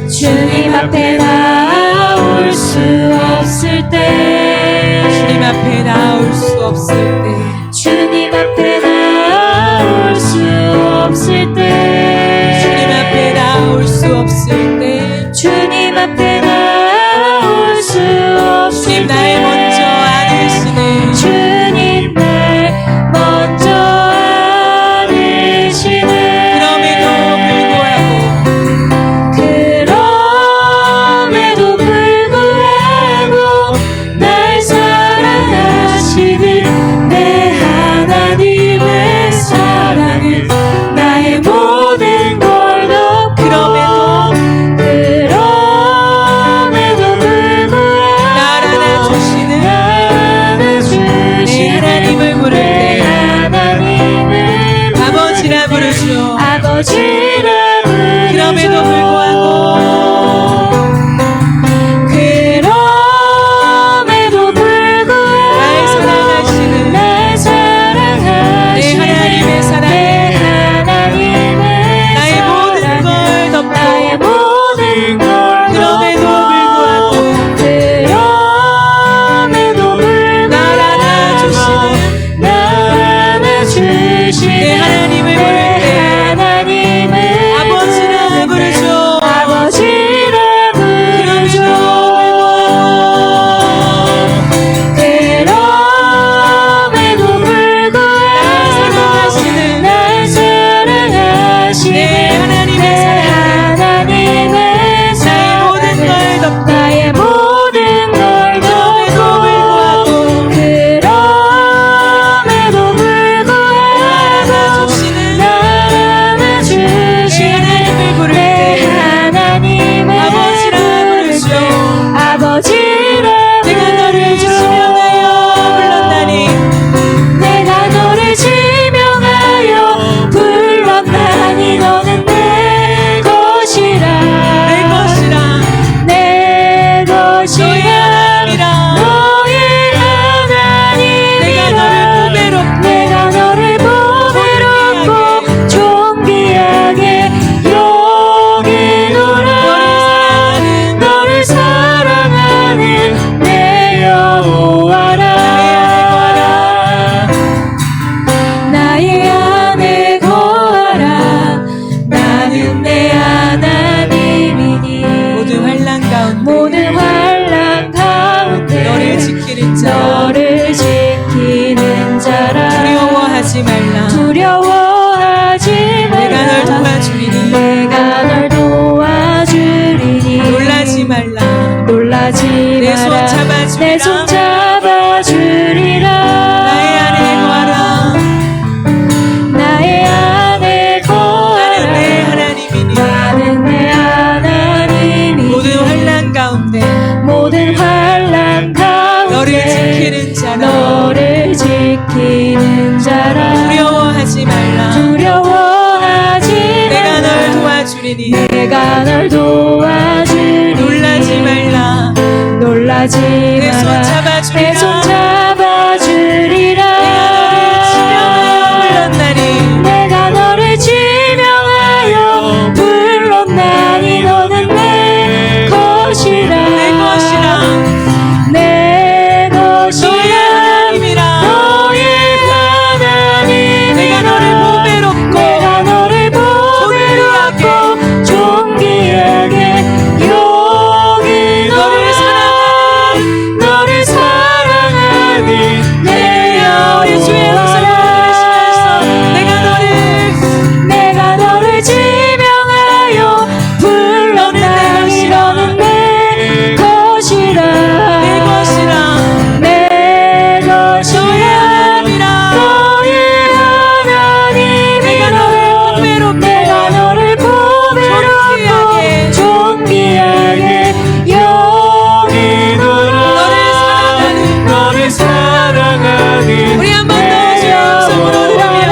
주님 앞에 나올 수 없을 때 주님 앞에 나올 수 없을 때 주님 앞에 나올 수 없을 때 주님 앞에 나올 수 없을 때 주님 앞에 나올 수 없을 주님 때 날 먼저 안으시네 주님 날 먼저 안으시네. 그럼에도 불구하고 날 사랑하시는 내 하나님의 사랑은 나의 모든 걸 덮고 그럼에도 불구하고 날 안아주시는 내 하나님을 부를 때 아버지라 부르죠. 아버지라 부르죠. 그럼에도 불구하고 날 사랑하시는 날 사랑하시는 내 하나님의 사랑 내 하나님의 나의 모든 사랑은 걸 덮고 나의 모든 걸 그럼에도 불구하고 그럼에도 불구하고 날 안아주시는 날 안아주시는 내 하나님을 부를 때 하나님을 아버지라 부르죠. 아버지라 부르죠. 그럼에도 불구하고 날 사랑하시는 내 하나님의 하나님의 나의 모든 걸 덮고 나의 모든 걸 덮고 그럼에도 불구하고 안아주시는 날 안아주시는 내 하나님을 부를 내 때 하나님의 아버지라 부르죠. 아버지라 내가 너를 지명하여 불렀나니 내가 너를 지명하여 불렀나니 너는 내 것이라 내 것이라 내 너의 것이라 하나님이라 너의 내가 하나님이라 너를 보배롭고 존귀하게 여기노라 너를 사랑하는 내 여호와라 나의 안에 거하라 나는 내 하나님이니 모든 환난 가운데 모든 환난 가운데 너를 지키는 자 너를 지키는 자라 두려워하지 말라 두려워하지 말라 내가 널 도와주리니 내가 널 도와주리니 놀라지 말라 놀라지 내 손 마라 잡아주리라 내 손 잡아주리라 나의 안에 거하라 나의 안에 거하라 나는 내 하나님이니 나는 내 하나님이 모든 환난 가운데 모든 환난 가운데 너를 지키는 자라 너를 지키는 자라 두려워하지 말라 두려워하지 내가 말라 널 도와주리니 내가 널 도와주리니 놀라지 말라 원하지 내 손 마라. 잡아주리라. 내 손 잡아주리라. 내가 너를 지명하여 불렀나니 너는 내 것이라. 내 것이라. 내 것이라. 너의 하나님이라. 너의 하나님. 내가 너를 보배롭고 내가 너를 보배롭고 존귀하게 여기 너를 너를 사랑하니 내 우리 주의 음성을 들으시면서 내가 너를 지명하여 불렀나니 너는 내 것이라. 내 것이라. 내 것이라. 너의 하나님이라. 너의 하나님. 내가 너를 보배롭고 내가 너를 보배롭고 존귀하게 여기노라. 너를 사랑하니 우리 한 번 더 주의 음성으로 들으며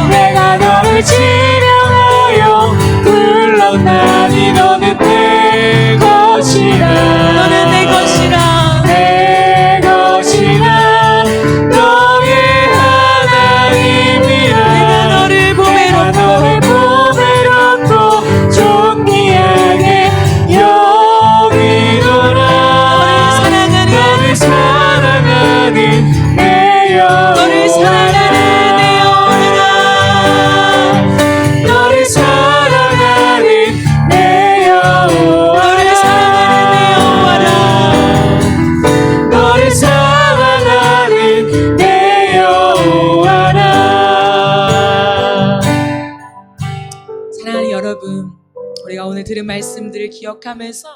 내가 너를 지명하여 불렀나니 너는 내 것이라. 너는 내 것이라. 내 것이라. 너의 하나님이라. 내가 너를 내가 너를 보배롭고 존귀하게 여기노라. 너를 사랑하는 내 영혼아. 너를 사랑하는 내 영혼아. 너를 사랑하는 내 영혼아. 너를 사랑하는 내 영혼아. 너를 사랑하는 내 영혼아. 사랑하는 여러분, 우리가 오늘 들은 말씀들을 기억하면서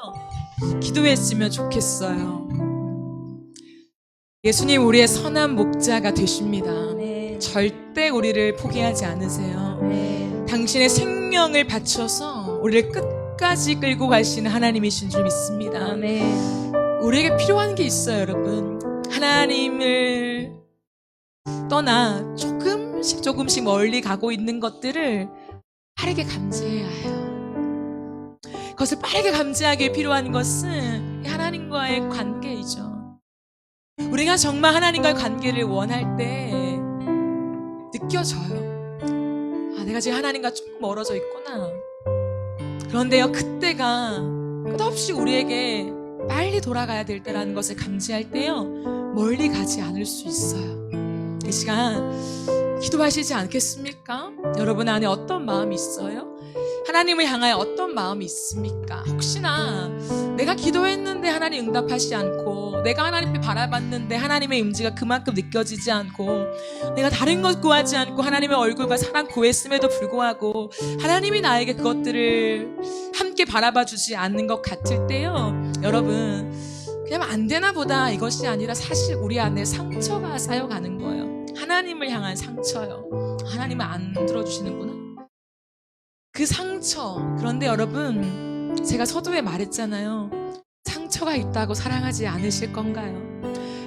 기도했으면 좋겠어요. 예수님 우리의 선한 목자가 되십니다. 네. 절대 우리를 포기하지 않으세요. 네. 당신의 생명을 바쳐서 우리를 끝까지 끌고 가시는 하나님이신 줄 믿습니다. 네. 우리에게 필요한 게 있어요, 여러분. 하나님을 떠나 조금씩 멀리 가고 있는 것들을 빠르게 감지해야 해요. 그것을 빠르게 감지하기에 필요한 것은 하나님과의 관계이죠. 우리가 정말 하나님과의 관계를 원할 때 느껴져요. 아, 내가 지금 하나님과 좀 멀어져 있구나. 그런데요, 그때가 끝없이 우리에게 빨리 돌아가야 될 때라는 것을 감지할 때요, 멀리 가지 않을 수 있어요. 이 시간 기도하시지 않겠습니까? 여러분 안에 어떤 마음이 있어요? 하나님을 향하여 어떤 마음이 있습니까? 혹시나 내가 기도했는데 하나님 응답하지 않고, 내가 하나님께 바라봤는데 하나님의 임재가 그만큼 느껴지지 않고, 내가 다른 것 구하지 않고 하나님의 얼굴과 사랑 구했음에도 불구하고 하나님이 나에게 그것들을 함께 바라봐주지 않는 것 같을 때요, 여러분 그냥 안 되나 보다, 이것이 아니라 사실 우리 안에 상처가 쌓여가는 거예요. 하나님을 향한 상처요. 하나님은 안 들어주시는구나, 그 상처. 그런데 여러분, 제가 서두에 말했잖아요. 상처가 있다고 사랑하지 않으실 건가요?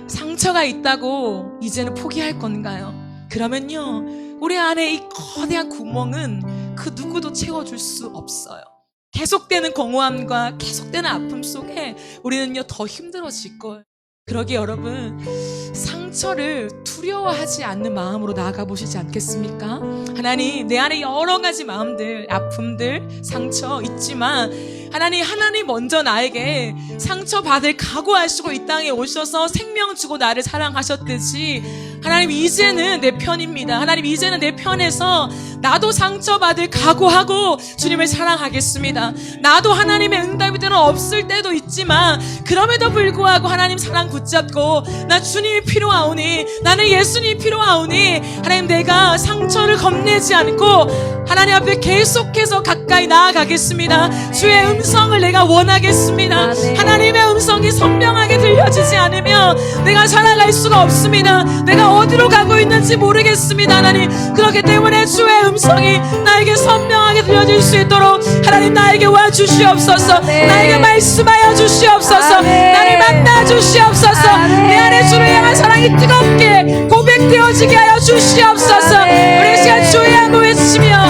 상처가 있다고 이제는 포기할 건가요? 그러면요, 우리 안에 이 거대한 구멍은 그 누구도 채워줄 수 없어요. 계속되는 공허함과 계속되는 아픔 속에 우리는요 더 힘들어질 거예요. 그러기에 여러분, 상처를 두려워하지 않는 마음으로 나아가 보시지 않겠습니까? 하나님, 내 안에 여러 가지 마음들, 아픔들, 상처 있지만 하나님 먼저 나에게 상처받을 각오하시고 이 땅에 오셔서 생명 주고 나를 사랑하셨듯이 하나님 이제는 내 편입니다. 하나님 이제는 내 편에서 나도 상처받을 각오하고 주님을 사랑하겠습니다. 나도 하나님의 응답이 없을 때도 있지만 그럼에도 불구하고 하나님 사랑 붙잡고, 나 주님이 필요하오니, 나는 예수님이 필요하오니 하나님 내가 상처를 겁내지 않고 하나님 앞에 계속해서 가까이 나아가겠습니다. 주의 음성을 내가 원하겠습니다. 하나님의 음성이 선명하게 들려지지 않으면 내가 살아갈 수가 없습니다. 내가 어디로 가고 있는지 모르겠습니다. 하나님, 그렇기 때문에 주의 음성이 나에게 선명하게 들려질 수 있도록 하나님 나에게 와주시옵소서. 나에게 말씀하여 주시옵소서. 나를 만나 주시옵소서. 내 안에 주를 향한 사랑이 뜨겁게 고백되어지게 하여 주시옵소서. 우리 시간 주의 한번 외치며